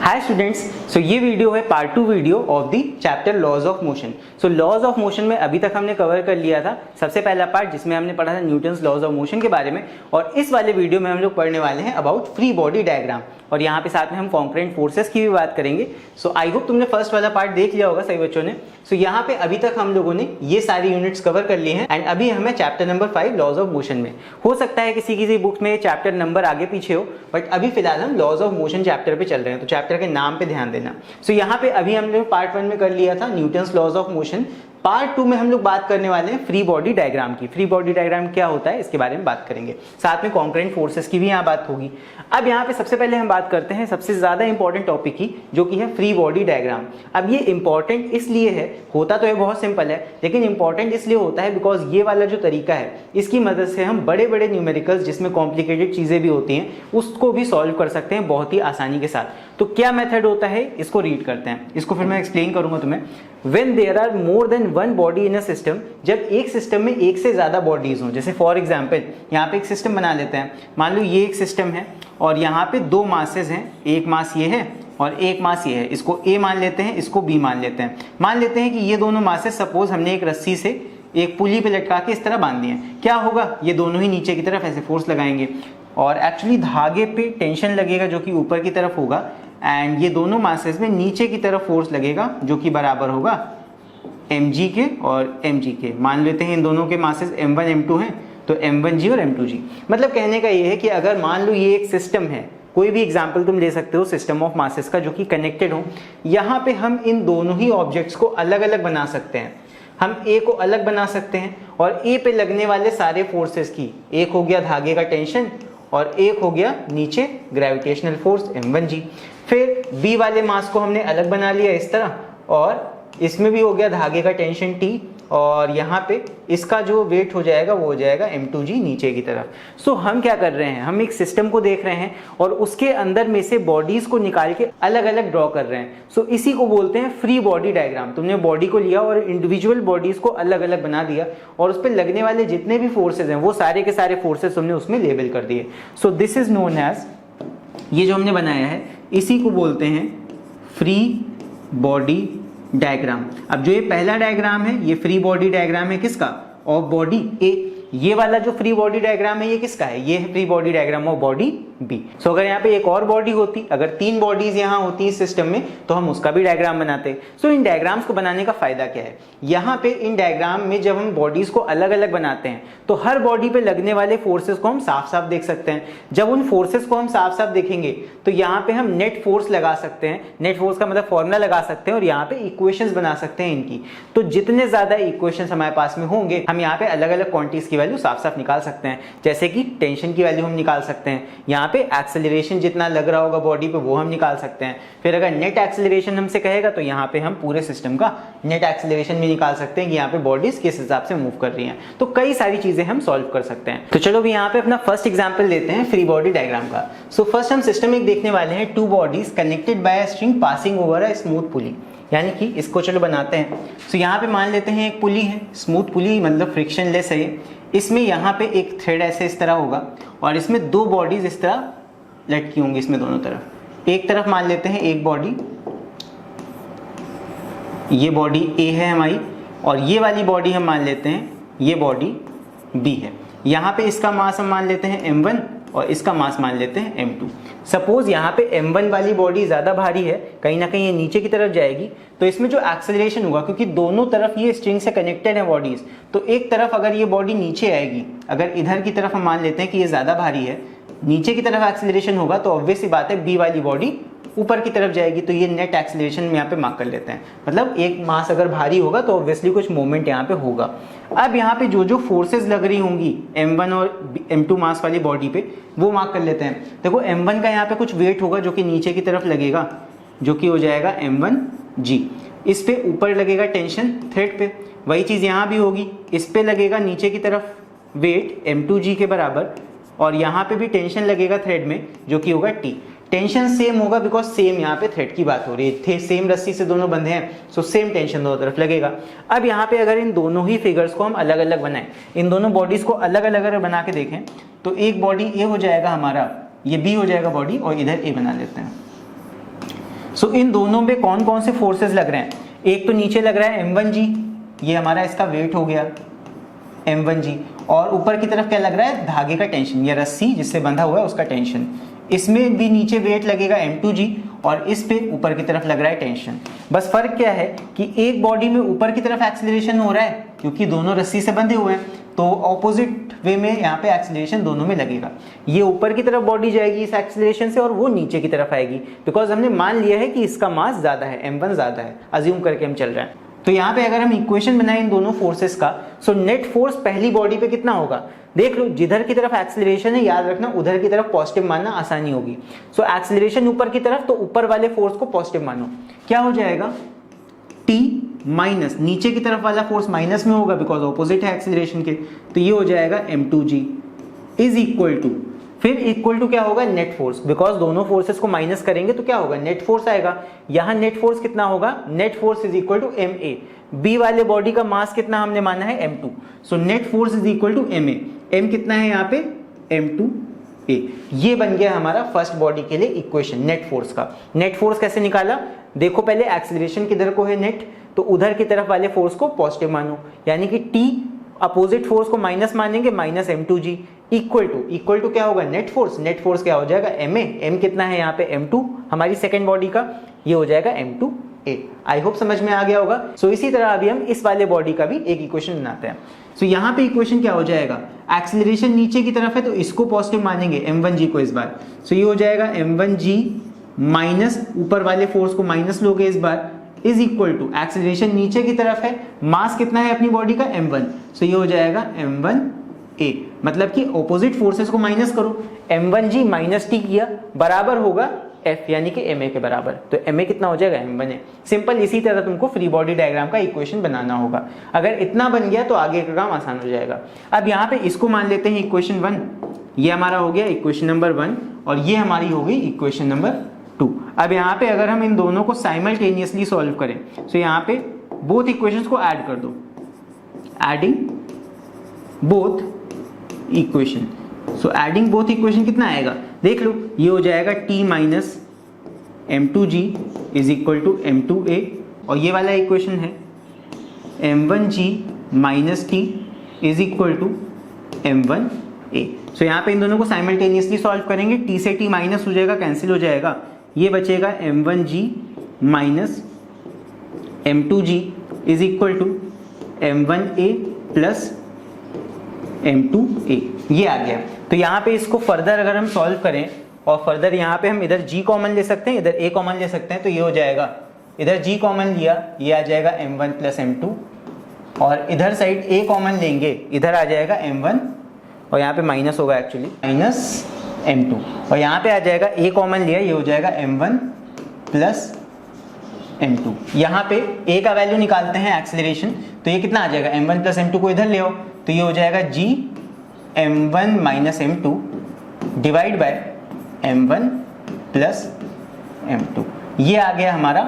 Hi students, सो ये video है part 2 video of the chapter laws of motion. So laws of motion में अभी तक हमने कवर कर लिया था सबसे पहला पार्ट जिसमें हमने पढ़ा था न्यूटन्स लॉज ऑफ मोशन के बारे में, और इस वाले वीडियो में हम लोग पढ़ने वाले हैं अबाउट फ्री बॉडी डायग्राम, और यहाँ पे साथ में हम कॉन्करेंट फोर्सेस की भी बात करेंगे। सो आई होप तुमने फर्स्ट वाला पार्ट देख लिया होगा सही बच्चों ने। सो यहाँ पे अभी तक हम लोगों ने ये सारी यूनिट्स कवर कर लिए हैं एंड अभी हमें chapter number 5 laws of motion में। हो सकता है किसी किसी बुक में चैप्टर नंबर आगे पीछे हो, बट अभी फिलहाल हम लॉज ऑफ मोशन चैप्टर पे चल रहे हैं, तो चैप्टर के नाम पे ध्यान देना। सो यहाँ पे अभी हमने पार्ट 1 में कर लिया था Newton's laws of motion. Part 2 में हम लोग बात करने वाले हैं फ्री बॉडी डायग्राम की। फ्री बॉडी डायग्राम क्या होता है इसके बारे में बात करेंगे, साथ में कॉन्करेंट फोर्सेस की भी यहाँ बात होगी। अब यहाँ पे सबसे पहले हम बात करते हैं सबसे ज्यादा इंपॉर्टेंट टॉपिक की, जो कि है फ्री बॉडी डायग्राम। अब ये इंपॉर्टेंट इसलिए है, होता तो ये बहुत सिंपल है, लेकिन इंपॉर्टेंट इसलिए होता है बिकॉज ये वाला जो तरीका है इसकी मदद से हम बड़े बड़े न्यूमेरिकल्स जिसमें कॉम्प्लिकेटेड चीजें भी होती हैं उसको भी सॉल्व कर सकते हैं बहुत ही आसानी के साथ। तो क्या मेथड होता है इसको रीड करते हैं, इसको फिर मैं एक्सप्लेन करूंगा तुम्हें। When there are more than one body in a system, जब एक सिस्टम में एक से ज्यादा बॉडीज हों, जैसे फॉर एग्जाम्पल यहाँ पे एक सिस्टम बना लेते हैं, मान लो ये एक सिस्टम है और यहाँ पे दो मासेस हैं, एक मास ये है और एक मास ये है, इसको A मान लेते हैं, इसको B मान लेते हैं। मान लेते हैं कि ये दोनों मासेस सपोज हमने एक रस्सी से एक पुली पे लटका के इस तरह बांध दिए हैं। क्या होगा, ये दोनों ही नीचे की तरफ ऐसे फोर्स लगाएंगे और एक्चुअली धागे पे टेंशन लगेगा जो कि ऊपर की तरफ होगा, एंड ये दोनों मासेस में नीचे की तरफ फोर्स लगेगा जो कि बराबर होगा mg के और mg के। मान लेते हैं इन दोनों के मासेस m1 m2 हैं, तो m1g और m2g। मतलब कहने का ये है कि अगर मान लो ये एक सिस्टम है, कोई भी एग्जाम्पल तुम ले सकते हो सिस्टम ऑफ मासेस का जो कि कनेक्टेड हो, यहाँ पे हम इन दोनों ही ऑब्जेक्ट्स को अलग अलग बना सकते हैं। हम A को अलग बना सकते हैं और A पे लगने वाले सारे फोर्सेस की, एक हो गया धागे का टेंशन और एक हो गया नीचे ग्रेविटेशनल फोर्स m1g। फिर B वाले मास को हमने अलग बना लिया इस तरह, और इसमें भी हो गया धागे का टेंशन T, और यहाँ पे इसका जो वेट हो जाएगा वो हो जाएगा m2g नीचे की तरफ। सो हम क्या कर रहे हैं, हम एक सिस्टम को देख रहे हैं और उसके अंदर में से बॉडीज को निकाल के अलग अलग ड्रॉ कर रहे हैं। सो इसी को बोलते हैं फ्री बॉडी डायग्राम। तुमने बॉडी को लिया और इंडिविजुअल बॉडीज को अलग अलग बना दिया और उस पर लगने वाले जितने भी फोर्सेज हैं वो सारे के सारे फोर्सेज तुमने उसमें लेबल कर दिए। So this is known as, ये जो हमने बनाया है इसी को बोलते हैं फ्री बॉडी डायग्राम। अब जो ये पहला डायग्राम है ये फ्री बॉडी डायग्राम है किसका, ऑफ बॉडी ए। ये वाला जो फ्री बॉडी डायग्राम है ये किसका है, ये है free body diagram of body B. So अगर यहाँ पे एक और बॉडी होती, अगर 3 बॉडीज यहाँ होती इस सिस्टम में, तो हम उसका भी डायग्राम बनाते। सो इन डायग्राम्स को बनाने का फायदा क्या है, यहाँ पे इन डायग्राम में जब हम बॉडीज को अलग अलग बनाते हैं तो हर बॉडी पे लगने वाले फोर्सेस को हम साफ साफ देख सकते हैं। जब उन फोर्सेस को हम साफ साफ देखेंगे तो यहाँ पे हम नेट फोर्स लगा सकते हैं, नेट फोर्स का मतलब फॉर्मूला लगा सकते हैं और यहाँ पे इक्वेशंस बना सकते हैं इनकी। तो जितने ज्यादा इक्वेशंस हमारे पास में होंगे हम यहाँ पे अलग अलग क्वांटिटीज की वैल्यू साफ साफ निकाल सकते हैं। जैसे कि टेंशन की वैल्यू हम निकाल सकते हैं, यहाँ पे एक्सेलरेशन जितना लग रहा होगा बॉडी पे वो हम निकाल सकते हैं। फिर अगर नेट एक्सेलरेशन हमसे कहेगा तो यहाँ पे हम पूरे सिस्टम का नेट एक्सेलरेशन भी निकाल सकते हैं कि यहाँ पे बॉडीज किस हिसाब से मूव कर रही हैं। तो कई सारी चीजें हम सॉल्व कर सकते हैं। तो चलो भी यहाँ पे अपना फर्स्ट एग्जांपल लेते हैं फ्री बॉडी डायग्राम का। सो फर्स्ट हम सिस्टम एक देखने वाले हैं, 2 bodies connected by a string passing over a smooth pulley. यानी कि इसको चलो बनाते हैं। सो यहाँ पे मान लेते हैं एक पुली है, स्मूथ पुली मतलब फ्रिक्शनलेस है। इसमें यहाँ पे एक थ्रेड ऐसे इस तरह होगा और इसमें 2 बॉडीज इस तरह लटकी होंगी इसमें दोनों तरफ। एक तरफ मान लेते हैं एक बॉडी, ये बॉडी A है हमारी, और ये वाली बॉडी हम मान लेते हैं ये बॉडी B है। यहाँ पे इसका मास हम मान लेते हैं m1 और इसका मास मान लेते हैं m2। सपोज यहाँ पे m1 वाली बॉडी ज्यादा भारी है, कहीं ना कहीं ये नीचे की तरफ जाएगी, तो इसमें जो एक्सेलरेशन होगा, क्योंकि दोनों तरफ ये स्ट्रिंग से कनेक्टेड है बॉडीज, तो एक तरफ अगर ये बॉडी नीचे आएगी, अगर इधर की तरफ हम मान लेते हैं कि ये ज्यादा भारी है, नीचे की तरफ एक्सेलरेशन होगा, तो ऑब्वियस सी बात है बी वाली बॉडी ऊपर की तरफ जाएगी, तो ये नेट एक्सेलरेशन में यहाँ पे मार्क कर लेते हैं। मतलब एक मास अगर भारी होगा तो ऑब्वियसली कुछ मूवमेंट यहाँ पे होगा। अब यहाँ पे जो जो फोर्सेस लग रही होंगी m1 और m2 मास वाली बॉडी पे वो मार्क कर लेते हैं। देखो m1 का यहाँ पे कुछ वेट होगा जो कि नीचे की तरफ लगेगा, जो कि हो जाएगा m1g। इस पे ऊपर लगेगा टेंशन थ्रेड पे, वही चीज यहाँ भी होगी, इस पे लगेगा नीचे की तरफ वेट m2g के बराबर, और यहाँ पे भी टेंशन लगेगा थ्रेड में जो कि होगा t। टेंशन सेम होगा बिकॉज सेम यहाँ पे थ्रेड की बात हो रही है, सेम रस्सी से दोनों बंधे हैं, सो सेम टेंशन दोनों तरफ लगेगा। अब यहाँ पे अगर इन दोनों ही फिगर्स को हम अलग अलग बनाएं, इन दोनों बॉडीज को अलग अलग अगर बना के देखें तो एक बॉडी A हो जाएगा हमारा, ये B हो जाएगा बॉडी, और इधर A बना लेते हैं। सो इन दोनों में कौन कौन से फोर्सेस लग रहे हैं? एक तो नीचे लग रहा है m1g, ये हमारा इसका वेट हो गया m1g, और ऊपर की तरफ क्या लग रहा है? धागे का टेंशन, या रस्सी जिससे बंधा हुआ है उसका टेंशन। इसमें भी नीचे वेट लगेगा m2g और इस पे ऊपर की तरफ लग रहा है टेंशन। बस फर्क क्या है कि एक बॉडी में ऊपर की तरफ एक्सीलरेशन हो रहा है क्योंकि दोनों रस्सी से बंधे हुए हैं, तो ऑपोजिट वे में यहाँ पे एक्सीलरेशन दोनों में लगेगा। ये ऊपर की तरफ बॉडी जाएगी इस एक्सीलरेशन से और वो नीचे की तरफ आएगी, बिकॉज हमने मान लिया है कि इसका मास ज्यादा है, m1 ज्यादा है, अज्यूम करके हम चल रहे हैं। तो यहाँ पे अगर हम इक्वेशन बनाएं इन दोनों फोर्सेस का, सो नेट फोर्स पहली बॉडी पे कितना होगा? देख लो, जिधर की तरफ एक्सीलरेशन है याद रखना उधर की तरफ पॉजिटिव मानना आसानी होगी। सो एक्सीलरेशन ऊपर की तरफ, तो ऊपर वाले फोर्स को पॉजिटिव मानो। क्या हो जाएगा? T माइनस नीचे की तरफ वाला फोर्स माइनस में होगा बिकॉज ऑपोजिट है एक्सीलरेशन के, तो ये हो जाएगा m2g इज इक्वल टू, फिर इक्वल टू क्या होगा? नेट फोर्स, बिकॉज दोनों फोर्सेस को माइनस करेंगे तो क्या होगा? नेट फोर्स आएगा। यहाँ नेट फोर्स कितना होगा? Net force is equal to ma। B वाले बॉडी का मास कितना हमने माना है? m2, so net force is equal to ma। m कितना है यहाँ पे? m2a। ये बन गया हमारा फर्स्ट बॉडी के लिए इक्वेशन नेट फोर्स का। नेट फोर्स कैसे निकाला? देखो, पहले एक्सीलरेशन किधर को है? नेट, तो उधर की तरफ वाले फोर्स को पॉजिटिव मानो, यानी कि T अपोजिट फोर्स को माइनस मानेंगे, माइनस m2g इक्वल टू क्या होगा? Net force. नेट फोर्स क्या हो जाएगा? ma। m कितना है यहाँ पे? m2 हमारी सेकेंड बॉडी का, ये हो जाएगा m2a। आई होप समझ में आ गया होगा। सो इसी तरह अभी हम इस वाले बॉडी का भी एक इक्वेशन बनाते हैं। सो यहाँ पे इक्वेशन क्या हो जाएगा? एक्सीलरेशन नीचे की तरफ है तो इसको पॉजिटिव मानेंगे, m1g को इस बार। सो ये हो जाएगा m1g माइनस ऊपर वाले फोर्स को माइनस लोगे इस बार, इज इक्वल टू एक्सीलरेशन नीचे की तरफ है, मास कितना है अपनी बॉडी का? m1, सो ये हो जाएगा m1a। मतलब कि ऑपोजिट फोर्सेस को माइनस करो, m1g माइनस t किया बराबर होगा F, यानी कि ma के बराबर। तो ma कितना हो जाएगा? m1a। सिंपल इसी तरह तुमको फ्री बॉडी डायग्राम का इक्वेशन बनाना होगा। अगर इतना बन गया तो आगे का काम आसान हो जाएगा। अब यहाँ पे इसको मान लेते हैं इक्वेशन 1, ये हमारा हो गया इक्वेशन नंबर 1 और ये हमारी हो गई इक्वेशन नंबर 2। अब यहाँ पे अगर हम इन दोनों को साइमल्टेनियसली सॉल्व करें, तो यहाँ पे बोथ इक्वेशंस को ऐड कर दो, adding both equation. So adding both equation कितना आएगा? देख लो, ये हो जाएगा T minus m2g is equal to m2a, और ये वाला इक्वेशन है m1g minus t is equal to m1a। So यहाँ पे इन दोनों को साइमल्टेनियसली सॉल्व करेंगे, t से t माइनस हो जाएगा, कैंसिल हो जाएगा, ये बचेगा m1g minus m2g is equal to m1a plus m2a। ये आ गया। तो यहाँ पे इसको फर्दर अगर हम सॉल्व करें और फर्दर यहाँ पे हम इधर g कॉमन ले सकते हैं, इधर a कॉमन ले सकते हैं, तो ये हो जाएगा, इधर g कॉमन लिया, ये आ जाएगा m1 प्लस m2, और इधर साइड a कॉमन लेंगे, इधर आ जाएगा m1 और यहाँ पे माइनस होगा एक्चुअली, माइनस m2, और यहाँ पे आ जाएगा a कॉमन लिया, ये हो जाएगा m1 प्लस m2। यहाँ पे a का वैल्यू निकालते हैं एक्सीलरेशन, तो ये कितना आ जाएगा? m1 प्लस m2 को इधर ले आओ, तो ये हो जाएगा g m1 minus m2 divide by m1 plus m2। ये आ गया हमारा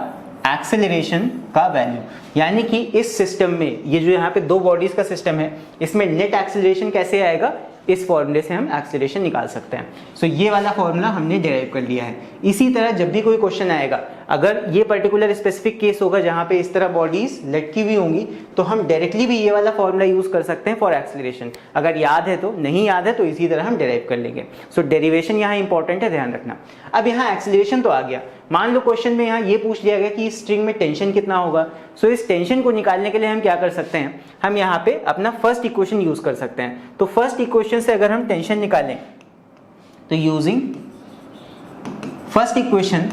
एक्सेलरेशन का वैल्यू। यानी कि इस सिस्टम में, ये जो यहाँ पे दो बॉडीज का सिस्टम है, इसमें नेट एक्सेलरेशन कैसे आएगा? इस फॉर्मूले से हम एक्सेलरेशन निकाल सकते हैं। सो ये वाला फॉर्मूला हमने डेराइव कर लिया है। इसी तरह जब भी कोई क्वेश्चन आएगा, अगर ये पर्टिकुलर स्पेसिफिक केस होगा जहां पे इस तरह बॉडीज लटकी हुई होंगी, तो हम डायरेक्टली भी ये वाला फॉर्मूला यूज कर सकते हैं फॉर एक्सेलरेशन। अगर याद है तो, नहीं याद है तो इसी तरह हम डेराइव कर लेंगे। सो डेरिवेशन यहाँ इंपॉर्टेंट है, ध्यान रखना। अब यहाँ एक्सेलरेशन तो आ गया, मान लो क्वेश्चन में यहाँ ये पूछ लिया गया कि इस स्ट्रिंग में टेंशन कितना होगा। सो इस टेंशन को निकालने के लिए हम क्या कर सकते हैं? हम यहाँ पे अपना फर्स्ट इक्वेशन यूज कर सकते हैं। तो फर्स्ट इक्वेशन से अगर हम टेंशन निकालें, तो using first equation,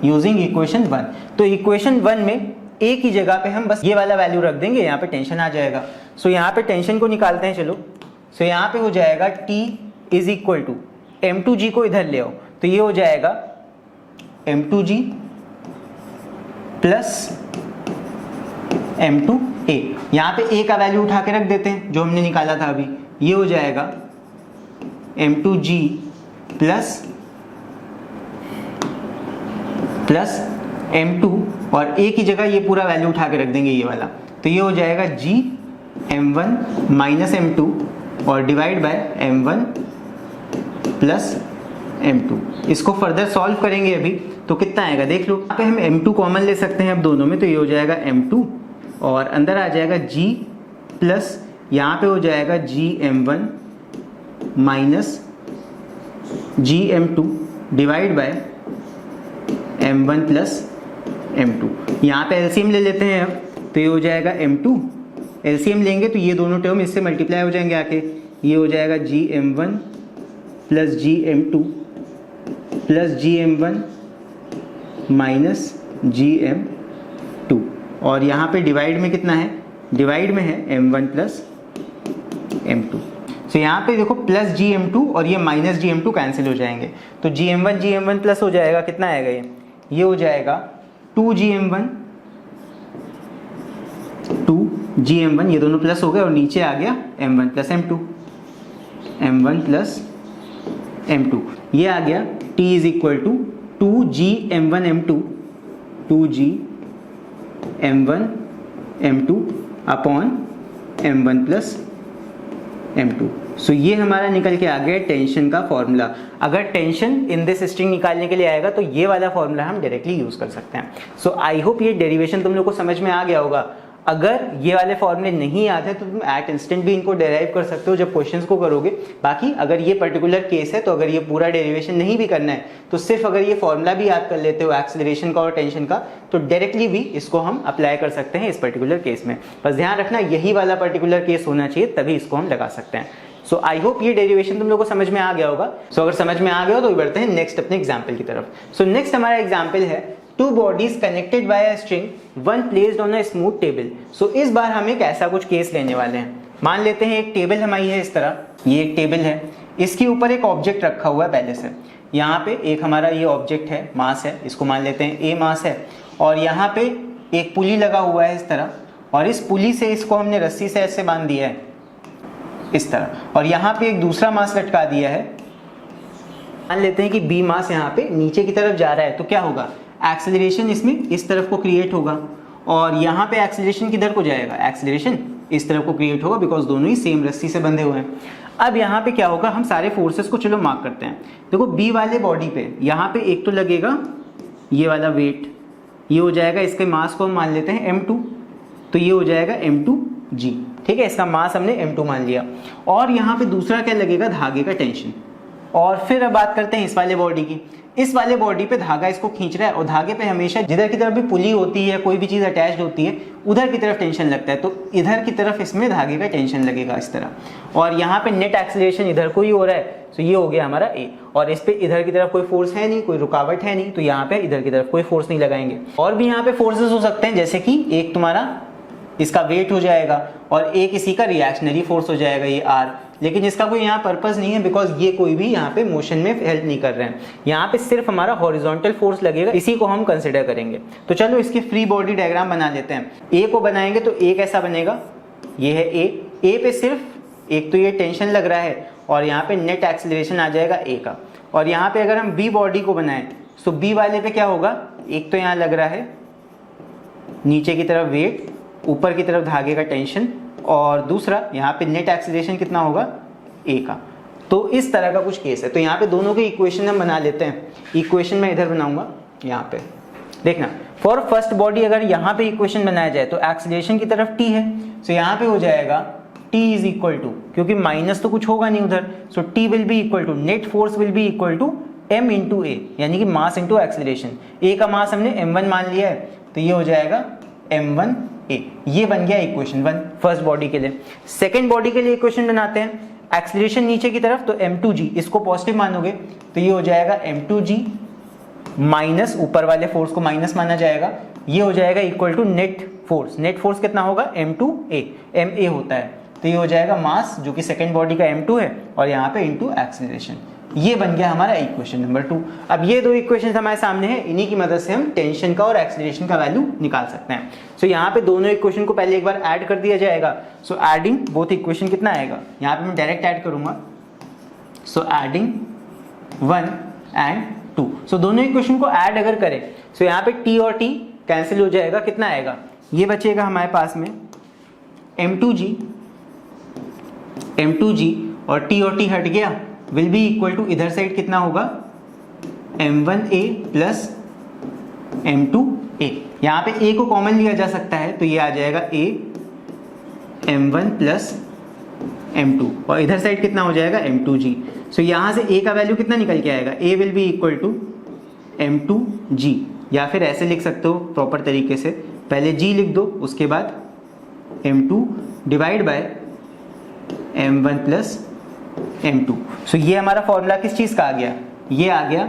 using equation 1, तो इक्वेशन 1 में a की जगह पे हम बस ये वाला वैल्यू रख देंगे, यहाँ पे टेंशन आ जाएगा। सो यहाँ पे टेंशन को निकालते हैं, चलो। सो यहाँ पे हो जाएगा T is equal to m2g को इधर ले आओ, तो ये हो जाएगा m2g प्लस m2a। यहाँ पे a का वैल्यू उठा के रख देते हैं जो हमने निकाला था अभी, ये हो जाएगा m2g प्लस m2, और a की जगह ये पूरा वैल्यू उठा के रख देंगे ये वाला, तो ये हो जाएगा g m1 माइनस m2 और divide by m1 plus m2। इसको फर्दर सॉल्व करेंगे अभी, तो कितना आएगा देख लो। यहाँ पे हम m2 कॉमन ले सकते हैं अब दोनों में, तो ये हो जाएगा m2 और अंदर आ जाएगा g प्लस यहाँ पे हो जाएगा gm1 minus gm2 divide by m1 plus m2। यहाँ पे एलसीएम ले लेते हैं अब, तो ये हो जाएगा m2, एलसीएम लेंगे तो ये दोनों टर्म इससे मल्टीप्लाई हो जाएंगे आके, ये हो जाएगा gm1 plus gm2 plus gm1 minus gm2 और यहाँ पे डिवाइड में कितना है, डिवाइड में है m1 प्लस m2। तो यहाँ पे देखो प्लस gm2 और ये माइनस gm2 कैंसिल हो जाएंगे, तो gm1 प्लस हो जाएगा, कितना आएगा ये हो जाएगा 2gm1 ये दोनों प्लस हो गए और नीचे आ गया m1 प्लस m2 ये आ गया t is equal to 2gm1 upon m1 plus m2। So ये हमारा निकल के आ गया टेंशन का फॉर्मूला। अगर टेंशन इन दिस स्ट्रिंग निकालने के लिए आएगा तो ये वाला फॉर्मूला हम डायरेक्टली यूज कर सकते हैं। सो आई होप ये डेरिवेशन तुम लोग को समझ में आ गया होगा। अगर ये वाले फॉर्मूले नहीं आते हैं तो तुम एट इंस्टेंट भी इनको डेराइव कर सकते हो जब क्वेश्चंस को करोगे। बाकी अगर ये पर्टिकुलर केस है तो अगर ये पूरा डेरिवेशन नहीं भी करना है तो सिर्फ अगर ये फॉर्मूला भी याद कर लेते हो एक्सेलरेशन का और टेंशन का तो डायरेक्टली भी इसको हम अप्लाई कर सकते हैं इस पर्टिकुलर केस में। बस ध्यान रखना यही वाला पर्टिकुलर केस होना चाहिए तभी इसको हम लगा सकते हैं। सो आई होप ये डेरिवेशन तुम लोग को समझ में आ गया होगा। सो अगर समझ में आ गया हो तो बढ़ते हैं नेक्स्ट अपने एग्जाम्पल की तरफ। सो नेक्स्ट हमारा एग्जाम्पल है two bodies connected by a string, one placed on a smooth table. So इस बार हम एक ऐसा कुछ केस लेने वाले हैं। मान लेते हैं एक टेबल हमारी है इस तरह, ये एक टेबल है, इसके ऊपर एक ऑब्जेक्ट रखा हुआ है पहले से। यहाँ पे एक हमारा ये ऑब्जेक्ट है, मास है, इसको मान लेते हैं ए मास है, और यहाँ पे एक पुली लगा हुआ है इस तरह, और इस पुली से इसको हमने रस्सी से ऐसे बांध दिया है इस तरह, और यहाँ पे एक दूसरा मास लटका दिया है। मान लेते हैं कि बी मास यहाँ पे नीचे की तरफ जा रहा है, तो क्या होगा, एक्सेलरेशन इसमें इस तरफ को क्रिएट होगा, और यहाँ पे एक्सेलरेशन किधर को जाएगा, एक्सेलरेशन इस तरफ को क्रिएट होगा, बिकॉज दोनों ही सेम रस्सी से बंधे हुए हैं। अब यहाँ पे क्या होगा, हम सारे फोर्सेस को चलो मार्क करते हैं। देखो बी वाले बॉडी पे यहाँ पे एक तो लगेगा ये वाला वेट, ये हो जाएगा, इसके मास को हम मान लेते हैं m2, तो ये हो जाएगा m2g, ठीक है, इसका मास हमने m2 मान लिया। और यहाँ पे दूसरा क्या लगेगा, धागे का टेंशन। और फिर अब बात करते हैं इस वाले बॉडी की। इस वाले बॉडी पे धागा इसको खींच रहा है, और धागे पे हमेशा जिधर की तरफ भी पुली होती है, कोई भी चीज अटैच्ड होती है, उधर की तरफ टेंशन लगता है, तो इधर की तरफ इसमें धागे का टेंशन लगेगा इस तरह। और यहाँ पे नेट एक्सेलरेशन इधर को ही हो रहा है, तो ये हो गया हमारा ए, और इस पे इधर की तरफ कोई फोर्स है नहीं, कोई रुकावट है नहीं, तो यहाँ पे इधर की तरफ कोई फोर्स नहीं लगाएंगे। और भी यहाँ पे फोर्सेस हो सकते हैं, जैसे कि एक तुम्हारा इसका वेट हो जाएगा, और एक इसी का रिएक्शनरी फोर्स हो जाएगा, ये आर, लेकिन इसका कोई यहाँ पर्पस नहीं है, बिकॉज ये कोई भी यहाँ पे मोशन में हेल्प नहीं कर रहे हैं। यहाँ पे सिर्फ हमारा हॉरिजॉन्टल फोर्स लगेगा, इसी को हम कंसिडर करेंगे। तो चलो इसकी फ्री बॉडी डायग्राम बना लेते हैं। ए को बनाएंगे तो ए कैसा बनेगा, ये है ए पे सिर्फ एक तो ये टेंशन लग रहा है, और यहाँ पे नेट एक्सेलरेशन आ जाएगा ए का। और यहाँ पे अगर हम बी बॉडी को बनाएं तो बी वाले पे क्या होगा, एक तो यहाँ लग रहा है नीचे की तरफ वेट, ऊपर की तरफ धागे का टेंशन, और दूसरा यहाँ पे नेट एक्सेलरेशन कितना होगा, ए का। तो इस तरह का कुछ केस है। तो यहाँ पे दोनों के इक्वेशन हम बना लेते हैं। इक्वेशन मैं इधर बनाऊंगा, यहाँ पे देखना, फॉर फर्स्ट बॉडी अगर यहाँ पे इक्वेशन बनाया जाए तो एक्सेलरेशन की तरफ टी है, तो यहाँ पे हो जाएगा टी इज इक्वल टू, क्योंकि माइनस तो कुछ होगा नहीं उधर, so T will be equal to, net force will be equal to m into a, यानी कि मास इंटू एक्सेलरेशन। ए का मास हमने m1 मान लिया है, तो ये हो जाएगा m1 ए। ये बन गया इक्वेशन 1 फर्स्ट बॉडी के लिए। सेकंड बॉडी के लिए इक्वेशन बनाते हैं, एक्सेलरेशन नीचे की तरफ, तो m2g, इसको पॉजिटिव मानोगे तो ये हो जाएगा m2g माइनस ऊपर वाले फोर्स को माइनस माना जाएगा, ये हो जाएगा equal to net force. Net force कितना होगा, m2a, ma होता है, तो ये हो जाएगा मास जो कि सेकंड बॉडी का m2 है, और यहाँ पे इंटू एक्सेलरेशन। ये बन गया हमारा इक्वेशन नंबर 2। अब ये दो इक्वेशन हमारे सामने है, इन्हीं की मदद से हम टेंशन का और एक्सेलरेशन का वैल्यू निकाल सकते हैं। सो यहाँ पे दोनों इक्वेशन को पहले एक बार ऐड कर दिया जाएगा। सो एडिंग बोथ इक्वेशन कितना आएगा, यहाँ पे मैं डायरेक्ट ऐड करूंगा, सो एडिंग 1 एंड 2। सो दोनों इक्वेशन को ऐड अगर करें, सो यहाँ पे t और t कैंसिल हो जाएगा, कितना आएगा, ये बचेगा हमारे पास में m2g और t हट गया, विल बी इक्वल टू इधर साइड कितना होगा, m1a प्लस m2a। यहाँ पे a को कॉमन लिया जा सकता है तो ये आ जाएगा a m1 प्लस m2 और इधर साइड कितना हो जाएगा m2g। सो यहाँ से a का वैल्यू कितना निकल के आएगा, a will be equal to m2g, या फिर ऐसे लिख सकते हो प्रॉपर तरीके से, पहले g लिख दो उसके बाद m2 divide by m1 plus m2। So ये हमारा फॉर्मूला किस चीज़ का आ गया, ये आ गया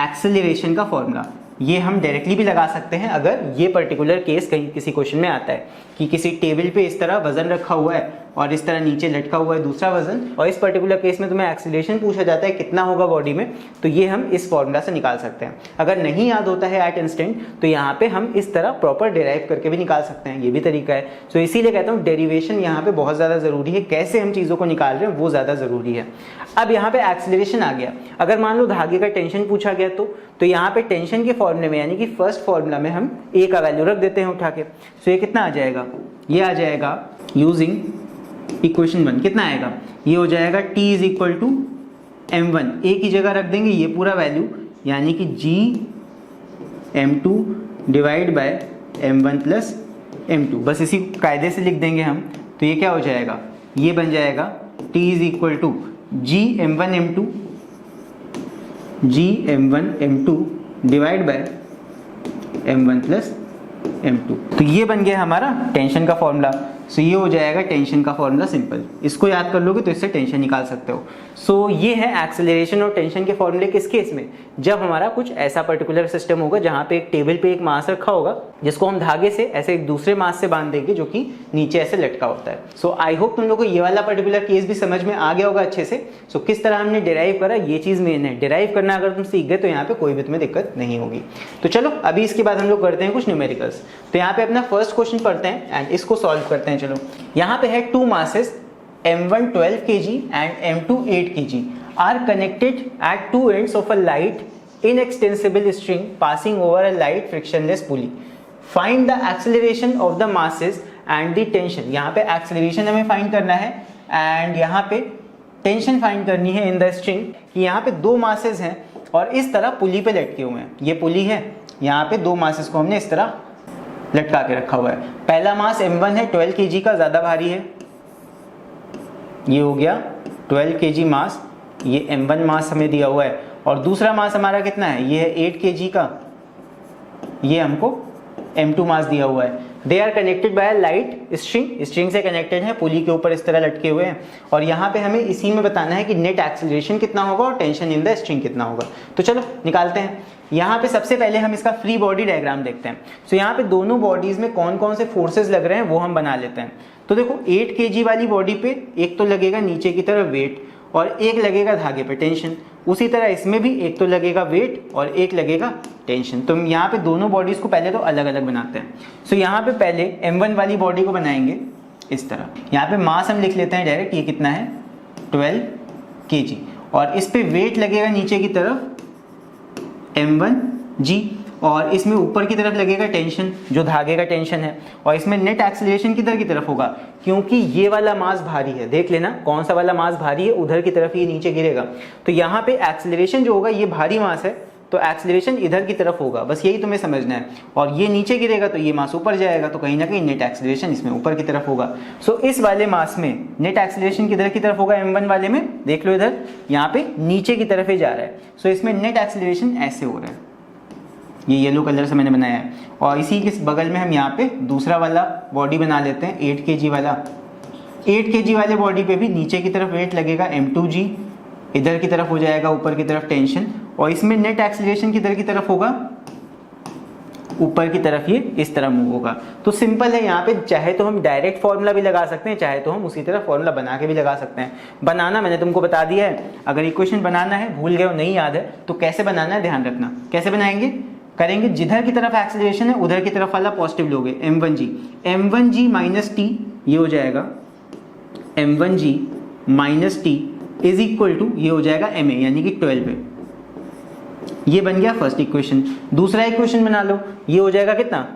एक्सेलरेशन का फॉर्मूला। ये हम डायरेक्टली भी लगा सकते हैं अगर ये पर्टिकुलर केस कहीं किसी क्वेश्चन में आता है कि किसी टेबल पे इस तरह वजन रखा हुआ है और इस तरह नीचे लटका हुआ है दूसरा वजन, और इस पर्टिकुलर केस में तुम्हें एक्सेलरेशन पूछा जाता है कितना होगा बॉडी में, तो ये हम इस फॉर्मूला से निकाल सकते हैं। अगर नहीं याद होता है एट इंस्टेंट तो यहाँ पे हम इस तरह प्रॉपर डिराइव करके भी निकाल सकते हैं, ये भी तरीका है। सो इसीलिए कहता हूँ डेरिवेशन यहाँ पे बहुत ज़्यादा ज़रूरी है, कैसे हम चीज़ों को निकाल रहे हैं वो ज़्यादा ज़रूरी है। अब यहाँ पे एक्सेलरेशन आ गया, अगर मान लो धागे का टेंशन पूछा गया तो यहाँ पे टेंशन के फॉर्मूले में यानी कि फर्स्ट फॉर्मूला में हम ए का वैल्यू रख देते हैं उठा के। सो ये कितना आ जाएगा, ये आ जाएगा यूजिंग इक्वेशन 1 कितना आएगा, ये हो जाएगा t is equal to m1, a की जगह रख देंगे ये पूरा वैल्यू यानी कि g m2 divide by m1 plus m2, बस इसी कायदे से लिख देंगे हम। तो ये क्या हो जाएगा, ये बन जाएगा t is equal to g m1 m2 divide by m1 plus m2। तो ये बन गया हमारा टेंशन का फॉर्मूला। सो ये हो जाएगा टेंशन का फॉर्मूला सिंपल, इसको याद कर लोगे तो इससे टेंशन निकाल सकते हो। सो ये है एक्सेलरेशन और टेंशन के फॉर्मूले किस केस में, जब हमारा कुछ ऐसा पर्टिकुलर सिस्टम होगा जहाँ पे एक टेबल पे एक मास रखा होगा जिसको हम धागे से ऐसे एक दूसरे मास से बांध देंगे जो कि नीचे ऐसे लटका होता है। सो आई होप तुम लोग को ये वाला पर्टिकुलर केस भी समझ में आ गया होगा अच्छे से। सो किस तरह हमने डिराइव करा ये चीज़ मेन है, डिराइव करना अगर तुम सीख गए तो यहाँ पे कोई भी तुम्हें दिक्कत नहीं होगी। तो चलो अभी इसके बाद हम लोग करते हैं कुछ न्यूमेरिकल्स। तो यहाँ पे अपना फर्स्ट क्वेश्चन पढ़ते हैं एंड इसको सॉल्व करते हैं। चलो यहाँ पे है to masses m1 12 kg and m2 8 kg are connected at two ends of a light inextensible string passing over a light frictionless pulley. Find the acceleration of the masses and the tension. यहाँ पे acceleration हमें find करना है and यहाँ पे tension find करनी है in the string कि यहाँ पे दो masses हैं और इस तरह पुली पे लटके हुए हैं। ये पुली है, यहाँ पे दो masses को हमने इस तरह लटका के रखा हुआ है। पहला मास m1 है 12 kg का, ज़्यादा भारी है, ये हो गया 12 kg मास, ये m1 मास हमें दिया हुआ है। और दूसरा मास हमारा कितना है, ये है 8 kg का, ये हमको m2 मास दिया हुआ है। They are connected by light string, string से कनेक्टेड है, पुली के ऊपर इस तरह लटके हुए हैं। और यहाँ पे हमें इसी में बताना है कि नेट एक्सेलरेशन कितना होगा और टेंशन इन द स्ट्रिंग कितना होगा। तो चलो निकालते हैं। यहाँ पे सबसे पहले हम इसका फ्री बॉडी डायग्राम देखते हैं। सो यहाँ पे दोनों बॉडीज में कौन कौन से फोर्सेस लग रहे हैं वो हम बना लेते हैं। तो देखो 8 kg वाली बॉडी पे एक तो लगेगा नीचे की तरफ वेट और एक लगेगा धागे पे टेंशन। उसी तरह इसमें भी एक तो लगेगा वेट और एक लगेगा टेंशन। तो हम यहाँ पे दोनों बॉडीज को पहले तो अलग अलग बनाते हैं। सो यहाँ पे पहले m1 वाली बॉडी को बनाएंगे इस तरह। यहाँ पे मास हम लिख लेते हैं डायरेक्ट, ये कितना है 12 kg और इस पे वेट लगेगा नीचे की तरफ m1g और इसमें ऊपर की तरफ लगेगा टेंशन जो धागे का टेंशन है। और इसमें नेट एक्सेलरेशन किधर की तरफ होगा, क्योंकि ये वाला मास भारी है, देख लेना कौन सा वाला मास भारी है, उधर की तरफ ये नीचे गिरेगा। तो यहाँ पे एक्सेलरेशन जो होगा, ये भारी मास है तो एक्सेलरेशन इधर की तरफ होगा, बस यही तुम्हें समझना है। और ये नीचे गिरेगा तो ये मास ऊपर जाएगा, तो कहीं ना कहीं नेट एक्सेलरेशन इसमें ऊपर की तरफ होगा। सो इस वाले मास में नेट एक्सेलरेशन किधर की तरफ होगा, m1 वाले में देख लो इधर, यहाँ पे नीचे की तरफ ही जा रहा है। सो इसमें नेट एक्सेलरेशन ऐसे हो रहा है, ये येलो कलर से मैंने बनाया है। और इसी के बगल में हम यहाँ पे दूसरा वाला बॉडी बना लेते हैं 8 kg वाला। 8 kg वाले बॉडी पे भी नीचे की तरफ वेट लगेगा m2g, इधर की तरफ हो जाएगा ऊपर की तरफ टेंशन। और इसमें नेट एक्सेलरेशन किधर की तरफ होगा, ऊपर की तरफ ये इस तरह मूव होगा। तो सिंपल है, यहाँ पे चाहे तो हम डायरेक्ट फॉर्मूला भी लगा सकते हैं, चाहे तो हम उसी तरह फॉर्मूला बना के भी लगा सकते हैं। बनाना मैंने तुमको बता दिया है, अगर इक्वेशन बनाना है भूल गए हो नहीं याद है तो कैसे बनाना है ध्यान रखना। कैसे बनाएंगे, करेंगे जिधर की तरफ एक्सेलरेशन है उधर की तरफ वाला पॉजिटिव लोगे, m1g माइनस टी, ये हो जाएगा m1g minus T is equal to, ये हो जाएगा ma यानी कि 12 पे। ये बन गया फर्स्ट इक्वेशन। दूसरा इक्वेशन बना लो, ये हो जाएगा कितना,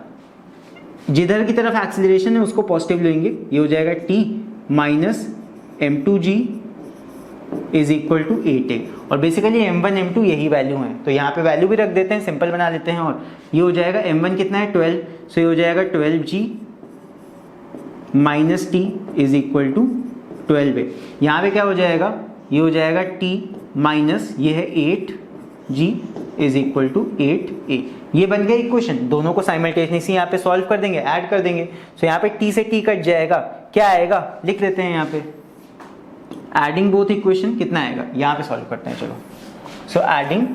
जिधर की तरफ एक्सेलरेशन है उसको पॉजिटिव लेंगे, ये हो जाएगा t minus m2g is equal to 8a। और बेसिकली m1 m2 यही वैल्यू है, तो यहाँ पे वैल्यू भी रख देते हैं, सिंपल बना लेते हैं। और ये हो जाएगा m1 कितना है 12, सो ये हो जाएगा 12g minus T is equal to 12a। यहाँ पे क्या हो जाएगा, ये हो जाएगा t माइनस ये है 8g is equal to 8a। ये बन गया इक्वेशन। दोनों को साइमल्टेनियसली यहाँ पे सॉल्व कर देंगे, ऐड कर देंगे। सो यहाँ पे t से t कट जाएगा, क्या आएगा लिख लेते हैं यहाँ पे, एडिंग बोथ इक्वेशन कितना आएगा, यहाँ पे सॉल्व करते हैं। चलो, सो एडिंग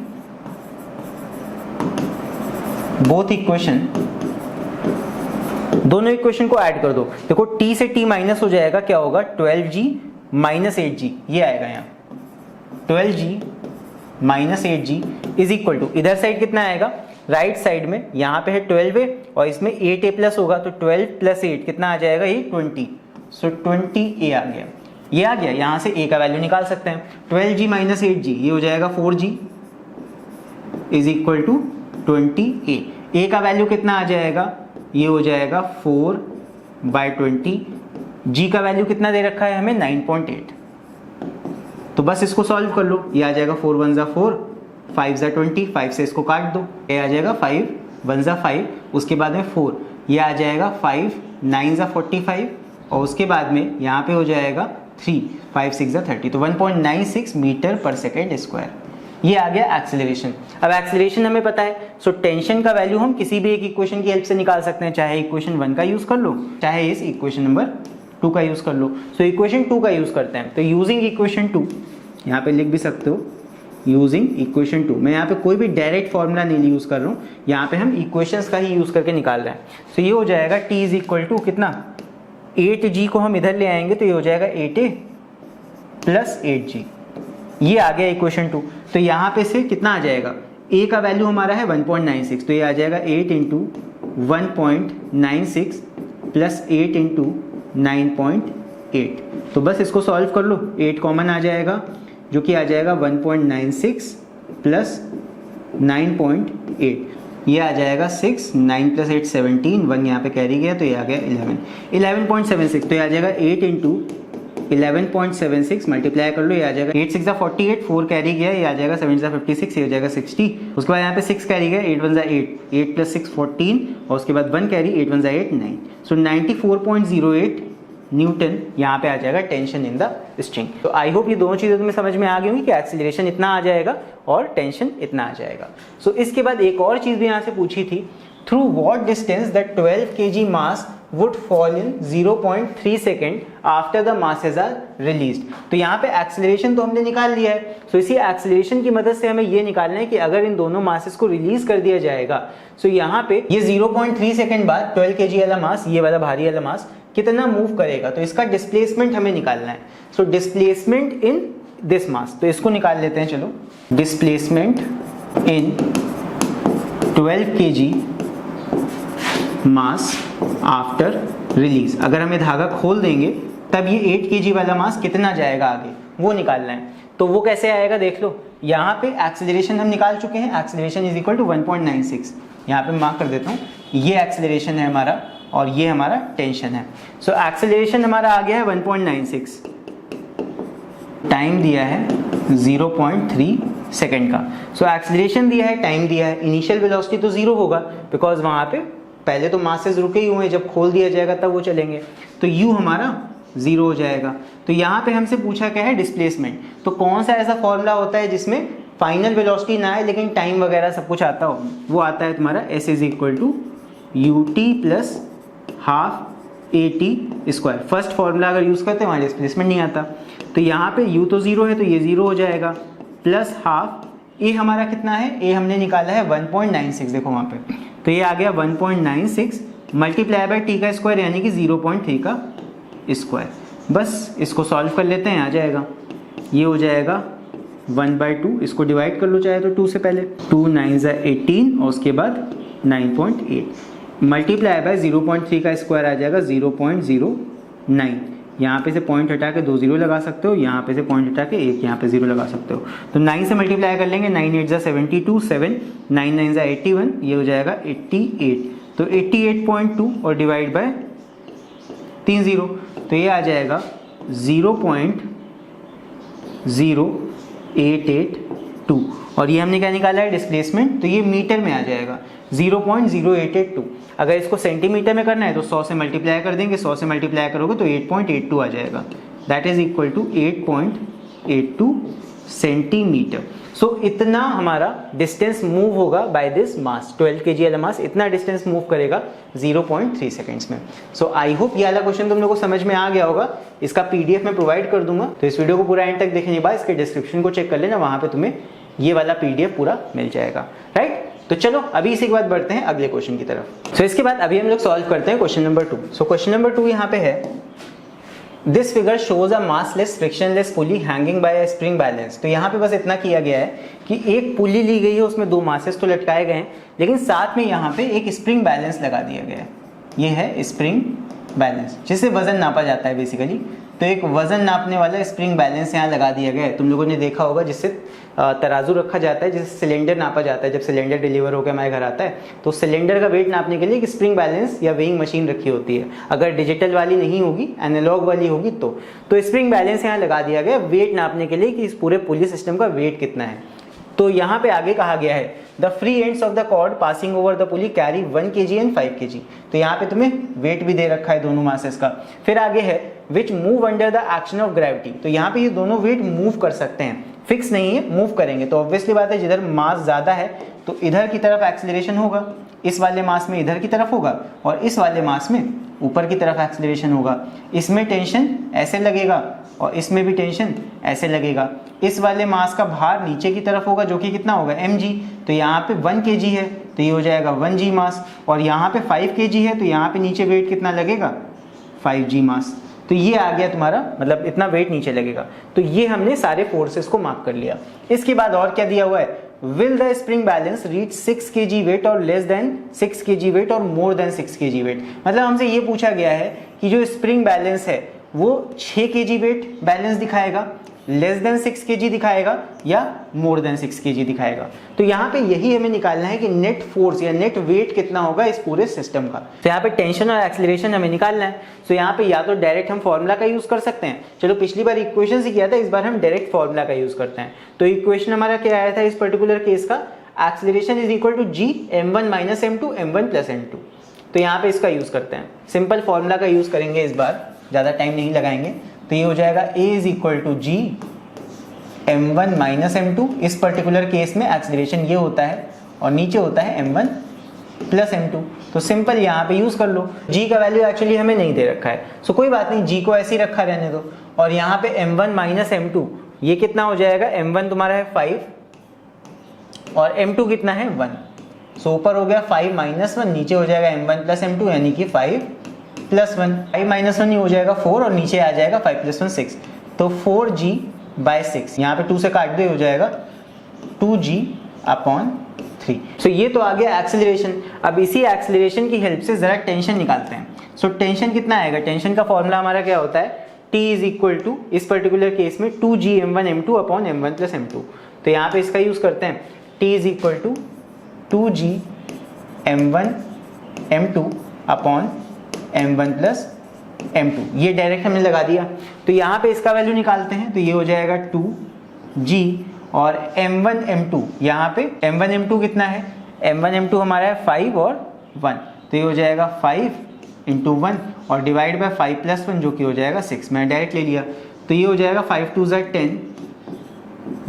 बोथ इक्वेशन, दोनों इक्वेशन को ऐड कर दो। देखो t से t माइनस हो जाएगा, क्या होगा 12g माइनस 8g, ये आएगा यहाँ 12g minus 8g is equal to, इधर साइड कितना आएगा, राइट साइड में यहाँ पे है 12a और इसमें 8a प्लस होगा, तो 12 प्लस 8 कितना आ जाएगा, ये 20। सो 20a आ गया, ये आ गया। यहाँ से a का वैल्यू निकाल सकते हैं, 12g माइनस 8g ये हो जाएगा 4g is equal to 20a। a का वैल्यू कितना आ जाएगा, ये हो जाएगा 4/20। g का वैल्यू कितना दे रखा है हमें 9.8, तो बस इसको सॉल्व कर लो। ये आ जाएगा 4 1 जा 4, 5 जा 20, 5 से इसको काट दो, ये आ जाएगा 5 1 जा 5, उसके बाद में 4, ये आ जाएगा 5 9 जा 45 और उसके बाद में यहाँ पे हो जाएगा 3 5 6 जा 30, तो 1.96 मीटर पर सेकेंड स्क्वायर। ये आ गया एक्सेलरेशन। अब एक्सेलरेशन हमें पता है, सो टेंशन का वैल्यू हम किसी भी एक इक्वेशन की हेल्प से निकाल सकते हैं, चाहे इक्वेशन 1 का यूज कर लो, चाहे इस इक्वेशन नंबर 2 का यूज कर लो। सो इक्वेशन 2 का यूज करते हैं, तो यूजिंग इक्वेशन 2 यहाँ पे लिख भी सकते हो, यूजिंग इक्वेशन 2। मैं यहाँ पे कोई भी डायरेक्ट फॉर्मूला नहीं यूज कर रहा हूँ, यहाँ पे हम इक्वेशंस का ही यूज करके निकाल रहे हैं। सो ये हो जाएगा t इज इक्वल टू कितना, 8g को हम इधर ले आएंगे तो ये हो जाएगा 8a प्लस 8g, ये आ गया इक्वेशन 2। तो यहाँ पे से कितना आ जाएगा, a का वैल्यू हमारा है 1.96, तो ये आ जाएगा 8 इंटू 1.96 प्लस 8 इंटू 9.8। तो बस इसको सॉल्व कर लो, 8 कॉमन आ जाएगा जो कि आ जाएगा 1.96 प्लस 9.8, ये आ जाएगा 6, 9 प्लस 8 17, 1 यहाँ पे कैरी गया तो ये आ गया 11.76, तो ये आ जाएगा 8 इंटू 11.76 मल्टीप्लाई कर लो, ये आ जाएगा 8 6 48, 4 कैरी गया, ये आ जाएगा 7 56, ये हो जाएगा 60। उसके बाद यहाँ पे 6 कैरी गया, 8 1 8, 8 प्लस 6 14 और उसके बाद 1 कैरी, 8 1 8 9, सो 94.08 न्यूटन यहाँ पे आ जाएगा टेंशन इन द स्ट्रिंग। तो आई होप ये दोनों चीज़ें तुम्हें समझ में आ गई होंगी कि एक्सीलरेशन इतना आ जाएगा और टेंशन इतना आ जाएगा। सो इसके बाद एक और चीज़ भी यहाँ से पूछी थी, through what distance the 12 kg mass would fall in 0.3 second after the masses are released। तो यहाँ पे एक्सेलरेशन तो हमने निकाल लिया है, सो इसी एक्सेलरेशन की मदद से हमें ये निकालना है कि अगर इन दोनों मासेस को रिलीज कर दिया जाएगा, सो यहाँ पे ये 0.3 सेकेंड बाद 12 kg वाला मास, ये वाला भारी वाला मास कितना मूव करेगा, तो इसका डिस्प्लेसमेंट हमें निकालना है। So displacement in this mass, तो इसको निकाल लेते हैं। चलो, displacement in 12 kg mass after release, अगर हमें धागा खोल देंगे तब ये 8 kg वाला मास कितना जाएगा आगे, वो निकालना है। तो वो कैसे आएगा देख लो, यहाँ पे एक्सेलरेशन हम निकाल चुके हैं, एक्सेलरेशन इज इक्वल टू 1.96, यहाँ पे मार्क कर देता हूँ, ये एक्सेलरेशन है हमारा और ये हमारा टेंशन है। सो एक्सेलरेशन हमारा आ गया है 1.96, टाइम दिया है 0.3 सेकेंड का। सो एक्सेलरेशन दिया है, टाइम दिया है, इनिशियल वेलोसिटी तो 0 होगा बिकॉज वहाँ पे पहले तो मासेस रुके ही हुए हैं, जब खोल दिया जाएगा तब वो चलेंगे, तो u हमारा 0 हो जाएगा। तो यहाँ पे हमसे पूछा क्या है, डिस्प्लेसमेंट। तो कौन सा ऐसा फॉर्मूला होता है जिसमें फाइनल वेलोसिटी ना आए लेकिन टाइम वगैरह सब कुछ आता हो, वो आता है तुम्हारा s is equal to ut plus half at square. First formula अगर यूज करते हैं वहाँ डिस्प्लेसमेंट नहीं आता, तो यहाँ पे u तो 0 है तो ये 0 हो जाएगा, प्लस हाफ a हमारा कितना है, a हमने निकाला है 1.96, देखो वहाँ पे, तो ये आ गया 1.96 मल्टीप्लाई बाय t का स्क्वायर यानी कि 0.3 का स्क्वायर। बस इसको सॉल्व कर लेते हैं, आ जाएगा, ये हो जाएगा 1/2, इसको डिवाइड कर लो चाहे तो 2 से पहले, 2 9 18 और उसके बाद 9.8 मल्टीप्लाई बाय 0.3 का स्क्वायर आ जाएगा 0.09। यहाँ पे से पॉइंट हटा के 2 0 लगा सकते हो, यहाँ पे से पॉइंट हटा के 1 यहाँ पे 0 लगा सकते हो। तो 9 से मल्टीप्लाई कर लेंगे, 9 8 72, 7 9 9 81, ये हो जाएगा 88, तो 88.2 और डिवाइड बाय 3 0, तो ये आ जाएगा 0.0882 और ये हमने क्या निकाला है डिस्प्लेसमेंट, तो ये मीटर में आ जाएगा 0.0882। अगर इसको सेंटीमीटर में करना है तो 100 से मल्टीप्लाई कर देंगे, 100 से मल्टीप्लाई करोगे तो 8.82 आ जाएगा, that is equal to 8.82 centimetre. So इतना हमारा डिस्टेंस मूव होगा बाय दिस मास, 12 kg वाला मास इतना डिस्टेंस मूव करेगा 0.3 सेकंड्स में। सो आई होप ये वाला क्वेश्चन तुम लोगों को समझ में आ गया होगा। इसका पीडीएफ मैं प्रोवाइड कर दूंगा, तो इस वीडियो को पूरा एंड तक देखने के बाद इसके डिस्क्रिप्शन को चेक कर लेना, वहां पे तुम्हें ये वाला पीडीएफ पूरा मिल जाएगा, राइट। तो चलो अभी इसी के बाद बढ़ते हैं अगले क्वेश्चन की तरफ। सो इसके बाद अभी हम लोग सॉल्व करते हैं question number 2। So question number 2 यहाँ पे है, this figure shows a massless frictionless pulley hanging by a spring balance. तो यहाँ पे बस इतना किया गया है कि एक पुली ली गई है, उसमें 2 मासेस तो लटकाए गए हैं, लेकिन साथ में यहाँ पे एक स्प्रिंग बैलेंस लगा दिया गया है। ये है स्प्रिंग बैलेंस, जिससे वजन नापा जाता है बेसिकली। तो एक वजन नापने वाला स्प्रिंग बैलेंस यहाँ लगा दिया गया है। तुम लोगों ने देखा होगा जिससे तराजू रखा जाता है, जिससे सिलेंडर नापा जाता है। जब सिलेंडर डिलीवर होकर हमारे घर आता है तो सिलेंडर का वेट नापने के लिए एक स्प्रिंग बैलेंस या वेइंग मशीन रखी होती है। अगर डिजिटल वाली नहीं होगी, एनालॉग वाली होगी तो स्प्रिंग बैलेंस यहाँ लगा दिया गया वेट नापने के लिए कि इस पूरे पुली सिस्टम का वेट कितना है। तो यहाँ पे आगे कहा गया है, the free ends of the cord passing over the pulley carry 1 kg and 5 kg। तो यहाँ पे तुम्हें वेट भी दे रखा है दोनों मासेस का। फिर आगे है which move under the action of gravity. तो यहाँ पे ये दोनों वेट मूव कर सकते हैं, फिक्स नहीं है, मूव करेंगे। तो ऑब्वियसली बात है जिधर मास ज्यादा है तो इधर की तरफ एक्सीलरेशन होगा, इस वाले मास में इधर की तरफ होगा, और इस वाले मास में ऊपर की तरफ एक्सीलरेशन होगा। इसमें टेंशन ऐसे लगेगा और इसमें भी टेंशन ऐसे लगेगा। इस वाले मास का भार नीचे की तरफ होगा जो कि कितना होगा mg। तो यहाँ पे 1 kg है तो ये हो जाएगा 1g मास, और यहाँ पे 5 kg है तो यहाँ पे नीचे वेट कितना लगेगा 5g मास। तो ये आ गया तुम्हारा, मतलब इतना वेट नीचे लगेगा। तो ये हमने सारे फोर्सेस को मार्क कर लिया। इसके बाद और क्या दिया हुआ है, will the spring balance reach 6 kg weight और लेस देन 6 kg वेट और मोर देन 6 kg वेट। मतलब हमसे ये पूछा गया है कि जो स्प्रिंग बैलेंस है वो 6 kg वेट बैलेंस दिखाएगा, लेस देन 6 kg दिखाएगा या मोर देन 6 kg दिखाएगा। तो यहाँ पे यही हमें निकालना है कि नेट फोर्स या नेट वेट कितना होगा इस पूरे सिस्टम का। तो यहाँ पे टेंशन और एक्सीलरेशन हमें निकालना है। तो यहाँ पे या तो डायरेक्ट हम फॉर्मूला का यूज कर सकते हैं, चलो पिछली बार इक्वेशन से किया था, इस बार हम डायरेक्ट फॉर्मूला का यूज करते हैं। तो इक्वेशन हमारा क्या आया था इस पर्टिकुलर केस का, acceleration is equal to g m1 minus m2 m1 plus m2। तो यहाँ पे इसका यूज करते हैं, सिंपल फॉर्मूला का यूज करेंगे इस बार, ज्यादा टाइम नहीं लगाएंगे। तो ये हो जाएगा a is equal to g m1 minus m2। इस पर्टिकुलर केस में एक्सीलरेशन ये होता है और नीचे होता है m1 प्लस m2। तो सिंपल यहाँ पे यूज कर लो। g का वैल्यू एक्चुअली हमें नहीं दे रखा है, सो कोई बात नहीं, g को ऐसे ही रखा रहने दो। और यहाँ पे m1 माइनस m2 ये कितना हो जाएगा, m1 तुम्हारा है 5 और m2 कितना है 1। सो ऊपर हो गया 5 माइनस 1, नीचे हो जाएगा m1 प्लस m2 यानी कि 5 प्लस 1। 5 माइनस 1 हो जाएगा 4 और नीचे आ जाएगा 5 प्लस 1 6। तो 4g बाय 6, यहाँ पे 2 से काट दो हो जाएगा 2g अपॉन 3। सो ये तो आ गया एक्सेलरेशन। अब इसी एक्सेलरेशन की हेल्प से जरा टेंशन निकालते हैं। सो टेंशन कितना आएगा, टेंशन का फॉर्मूला हमारा क्या होता है, T इज इक्वल टू इस पर्टिकुलर केस में 2g m1 m2 upon m1 plus m2। तो यहाँ पे इसका यूज करते हैं, T is equal to 2g m1 m2 upon m1 plus m2। ये डायरेक्ट हमने लगा दिया। तो यहाँ पे इसका वैल्यू निकालते हैं, तो ये हो जाएगा 2g और m1 m2, यहाँ पे m1 m2 कितना है, m1 m2 हमारा है 5 और 1। तो ये हो जाएगा 5 इंटू 1 और डिवाइड बाय 5 प्लस 1 जो कि हो जाएगा 6। मैंने डायरेक्ट ले लिया। तो ये हो जाएगा 5 2 10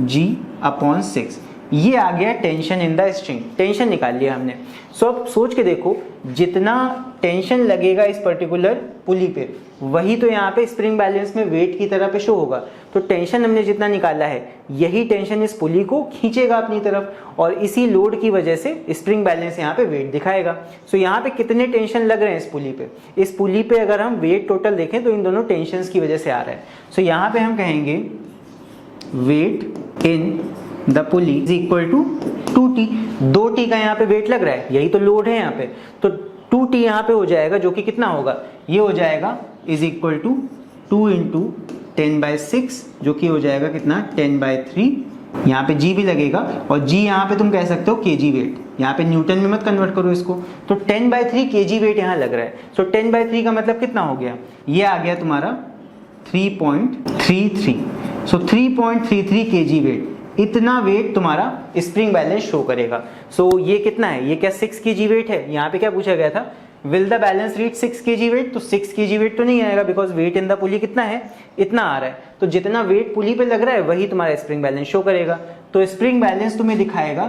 g अपॉन 6। ये आ गया tension in the string, tension निकाल लिया हमने। सो अब सोच के देखो, जितना टेंशन लगेगा इस पर्टिकुलर पुली पे वही तो यहाँ पे स्प्रिंग बैलेंस में वेट की तरह पे शो होगा। तो टेंशन हमने जितना निकाला है यही टेंशन इस पुली को खींचेगा अपनी तरफ, और इसी लोड की वजह से स्प्रिंग बैलेंस यहाँ पे वेट दिखाएगा। सो यहाँ पे कितने टेंशन लग रहे हैं इस पुली पे, इस पुली पे अगर हम वेट टोटल देखें तो इन दोनों टेंशन की वजह से आ रहा है। सो यहाँ पे हम कहेंगे weight in the pulley is equal to 2t। 2t का यहाँ पे वेट लग रहा है, यही तो लोड है यहाँ पे। तो 2t यहाँ पे हो जाएगा जो कि कितना होगा, ये हो जाएगा इज इक्वल टू 2 इंटू 10/6 जो कि हो जाएगा कितना 10/3। यहाँ पे g भी लगेगा और g यहाँ पे तुम कह सकते हो kg वेट, यहाँ पे न्यूटन में मत कन्वर्ट करो इसको। तो 10/3 kg वेट यहाँ लग रहा है। सो 10/3 का मतलब कितना हो गया, ये आ गया तुम्हारा 3.33। सो 3.33 kg वेट, इतना वेट तुम्हारा स्प्रिंग बैलेंस शो करेगा। सो ये कितना है, ये क्या 6 kg वेट है। यहाँ पे क्या पूछा गया था, will the balance reach 6 kg weight, तो 6 kg वेट तो नहीं आएगा because weight in the pulley कितना है, इतना आ रहा है। तो जितना वेट पुली पे लग रहा है वही तुम्हारा स्प्रिंग बैलेंस शो करेगा। तो स्प्रिंग बैलेंस तुम्हें दिखाएगा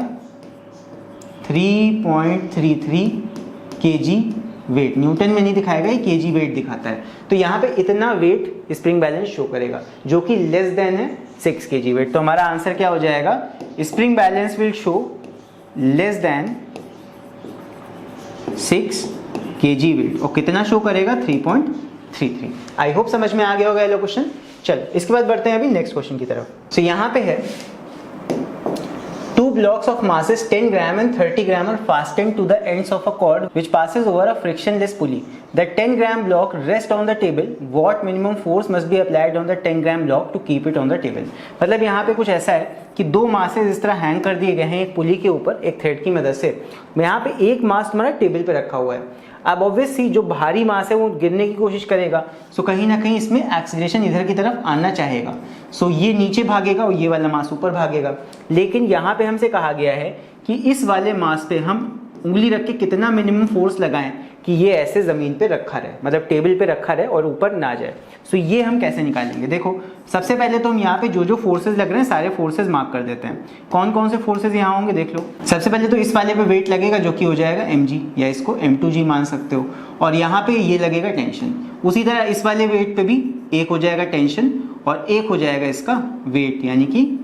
3.33 kg वेट, न्यूटन में नहीं दिखाएगा, ये kg वेट दिखाता है। तो यहाँ पे इतना वेट स्प्रिंग बैलेंस शो करेगा जो कि लेस देन है 6 kg वेट। तो हमारा आंसर क्या हो जाएगा, spring balance will show less than 6 kg weight. और कितना शो करेगा, 3.33। आई होप समझ में आ गया होगा ये क्वेश्चन। चलो इसके बाद बढ़ते हैं अभी नेक्स्ट क्वेश्चन की तरफ। सो यहाँ पे है, two blocks of masses 10 gram and 30 gram are fastened to the ends of a cord which passes over a frictionless pulley. The 10 gram block rests on the table. What minimum force must be applied on the 10 gram block to keep it on the table? मतलब यहाँ पे कुछ ऐसा है कि दो masses इस तरह हैंग कर दिए गए हैं एक पुली के ऊपर एक थ्रेड की मदद से। यहाँ पे एक मास तुम्हारा टेबल पे रखा हुआ है। अब ऑब्वियसली जो भारी मास है वो गिरने की कोशिश करेगा, सो कहीं ना कहीं इसमें एक्सीलरेशन इधर की तरफ आना चाहेगा। सो ये नीचे भागेगा और ये वाला मास ऊपर भागेगा। लेकिन यहाँ पे हमसे कहा गया है कि इस वाले मास पे हम उंगली रख के कितना मिनिमम फोर्स लगाएं कि ये ऐसे ज़मीन पे रखा रहे, मतलब टेबल पे रखा रहे और ऊपर ना जाए। सो ये हम कैसे निकालेंगे, देखो सबसे पहले तो हम यहाँ पे जो जो फोर्सेज लग रहे हैं सारे फोर्सेज मार्क कर देते हैं। कौन कौन से फोर्सेज यहाँ होंगे देख लो। सबसे पहले तो इस वाले पे वेट लगेगा जो कि हो जाएगा mg, या इसको m2g मान सकते हो। और यहाँ पे ये लगेगा टेंशन। उसी तरह इस वाले वेट पे भी एक हो जाएगा टेंशन और एक हो जाएगा इसका वेट यानी कि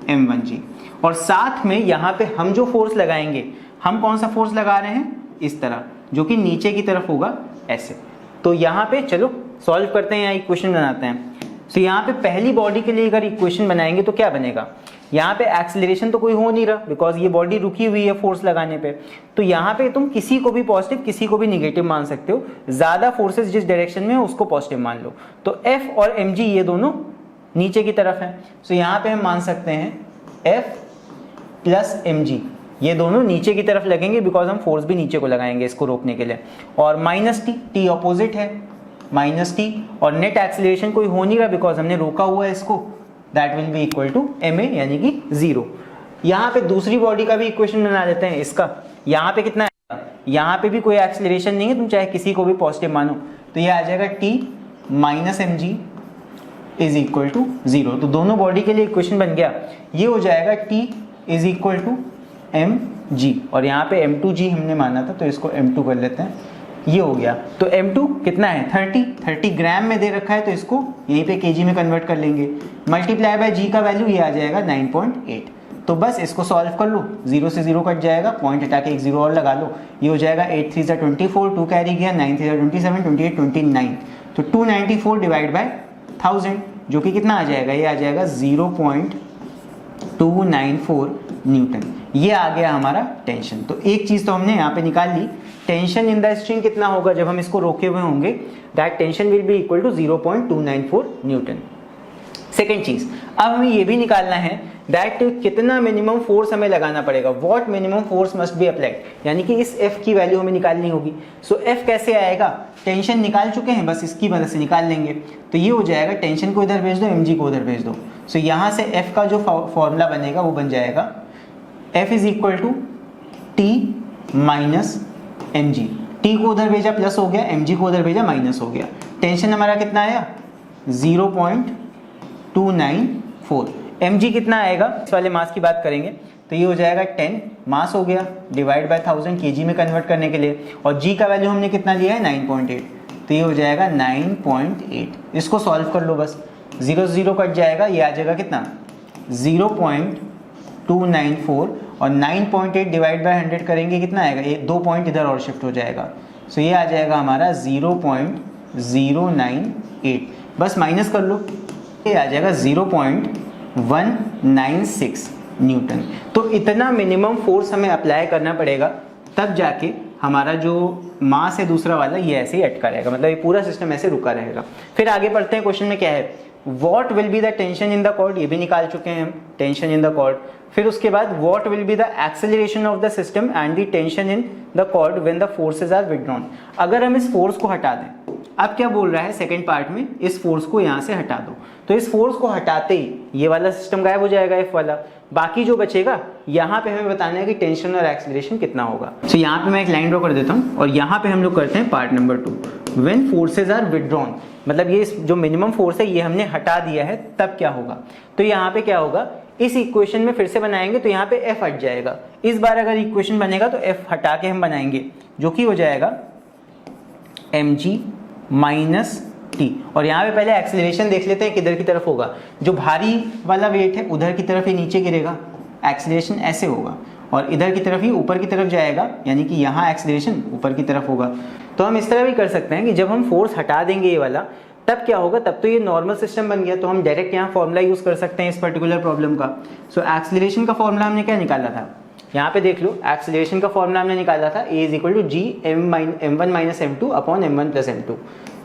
m1g। और साथ में यहाँ पे हम जो फोर्स लगाएंगे, हम कौन सा फोर्स लगा रहे हैं, इस तरह, जो कि नीचे की तरफ होगा ऐसे। तो यहाँ पे चलो सॉल्व करते हैं या इक्वेशन बनाते हैं। तो यहाँ पे पहली बॉडी के लिए अगर इक्वेशन बनाएंगे तो क्या बनेगा, यहाँ पे एक्सीलरेशन तो कोई हो नहीं रहा बिकॉज ये बॉडी रुकी हुई है फोर्स लगाने पे। तो यहाँ पे तुम किसी को भी पॉजिटिव किसी को भी निगेटिव मान सकते हो, ज्यादा फोर्सेस जिस डायरेक्शन में है उसको पॉजिटिव मान लो। तो F और mg ये दोनों नीचे की तरफ है। तो यहाँ पे हम मान सकते हैं F प्लस mg ये दोनों नीचे की तरफ लगेंगे बिकॉज हम फोर्स भी नीचे को लगाएंगे इसको रोकने के लिए। और माइनस टी ऑपोजिट है, माइनस टी, और नेट एक्सीलरेशन कोई हो नहीं रहा बिकॉज हमने रोका हुआ है इसको, that will be equal to ma यानी कि 0। यहाँ पे दूसरी बॉडी का भी इक्वेशन बना लेते हैं इसका। यहाँ पे कितना है, यहाँ पे भी कोई एक्सीलरेशन नहीं है, तुम चाहे किसी को भी पॉजिटिव मानो। तो ये आ जाएगा t minus mg is equal to 0। तो दोनों बॉडी के लिए इक्वेशन बन गया। ये हो जाएगा t is equal to mg, और यहाँ पे m2g हमने माना था तो इसको m2 कर लेते हैं, ये हो गया। तो m2 कितना है, 30 ग्राम में दे रखा है तो इसको यहीं पे kg में कन्वर्ट कर लेंगे। मल्टीप्लाई बाय g का वैल्यू ये आ जाएगा 9.8। तो बस इसको सॉल्व कर लो, 0 से 0 कट जाएगा, पॉइंट हटा के एक 0 और लगा लो। ये हो जाएगा 8 3 24, 2 कैरी गया, 9 3 27, 28 29। तो 294 डिवाइड बाय 1000 जो कि कितना आ जाएगा, ये आ जाएगा 0.294 न्यूटन। ये आ गया हमारा टेंशन। तो एक चीज तो हमने यहाँ पे निकाल ली, टेंशन इन द स्ट्रिंग कितना होगा जब हम इसको रोके हुए होंगे, that tension will be equal to 0.294 newton. Second चीज, अब हमें ये भी निकालना है दैट कितना मिनिमम फोर्स हमें लगाना पड़ेगा, what minimum force must be applied, यानी कि इस F की वैल्यू हमें निकालनी होगी। सो F कैसे आएगा, टेंशन निकाल चुके हैं, बस इसकी मदद से निकाल लेंगे। तो ये हो जाएगा, टेंशन को इधर भेज दो, mg को उधर भेज दो। सो यहाँ से F का जो फॉर्मूला बनेगा वो बन जाएगा F is equal to T minus mg। T को उधर भेजा प्लस हो गया, mg को उधर भेजा माइनस हो गया। टेंशन हमारा कितना आया, 0.294। mg कितना आएगा, इस वाले मास की बात करेंगे तो ये हो जाएगा 10 मास हो गया, डिवाइड बाय 1000 kg में कन्वर्ट करने के लिए। और g का वैल्यू हमने कितना लिया है, 9.8। तो ये हो जाएगा 9.8। इसको सॉल्व कर लो बस, 0 से 0 कट जाएगा, ये आ जाएगा कितना 0.294 और 9.8 डिवाइड बाय 100 करेंगे कितना आएगा, ये 2 पॉइंट इधर और शिफ्ट हो जाएगा। सो ये आ जाएगा हमारा 0.098। बस माइनस कर लो, ये आ जाएगा 0.196 न्यूटन। तो इतना मिनिमम फोर्स हमें अप्लाई करना पड़ेगा, तब जाके हमारा जो मास है दूसरा वाला ये ऐसे ही अटका रहेगा, मतलब ये पूरा सिस्टम ऐसे रुका रहेगा। फिर आगे बढ़ते हैं, क्वेश्चन में क्या है, what will be the tension in the cord, ये भी निकाल चुके हैं हम, टेंशन इन द कॉर्ड। फिर उसके बाद what will be the acceleration of the system and the tension in the cord when the forces are withdrawn. अगर हम इस फोर्स को हटा दें अब क्या बोल रहा है सेकंड पार्ट में, इस फोर्स को यहाँ से हटा दो। तो इस फोर्स को हटाते ही ये वाला सिस्टम गायब हो जाएगा, F वाला। बाकी जो बचेगा यहाँ पे हमें बताना है कि टेंशन और एक्सीलरेशन कितना होगा। तो यहाँ पे मैं एक लाइन ड्रॉ कर देता हूँ और यहाँ पे हम लोग करते हैं part number 2, when forces are withdrawn. मतलब ये जो मिनिमम फोर्स है ये हमने हटा दिया है, तब क्या होगा। तो यहाँ पे क्या होगा, इस इक्वेशन में फिर से बनाएंगे तो यहाँ पे F हट जाएगा। इस बार अगर इक्वेशन बनेगा तो F हटा के हम बनाएंगे, जो कि हो जाएगा mg माइनस टी। और यहाँ पे पहले एक्सेलरेशन देख लेते हैं किधर की तरफ होगा। जो भारी वाला वेट है उधर की तरफ ही नीचे गिरेगा, एक्सेलरेशन ऐसे होगा, और इधर की तरफ ही ऊपर की तरफ जाएगा, यानी कि यहाँ एक्सेलरेशन ऊपर की तरफ होगा। तो हम इस तरह भी कर सकते हैं कि जब हम फोर्स हटा देंगे ये वाला, तब क्या होगा, तब तो ये नॉर्मल सिस्टम बन गया। तो हम डायरेक्ट यहाँ फॉर्मूला यूज कर सकते हैं इस पर्टिकुलर प्रॉब्लम का। सो एक्सेलरेशन का फॉर्मूला हमने क्या निकाला था, यहाँ पे देख लो, एक्सेलरेशन का फॉर्मूला हमने निकाला था a is equal to g m1 minus m2 upon m1 plus m2।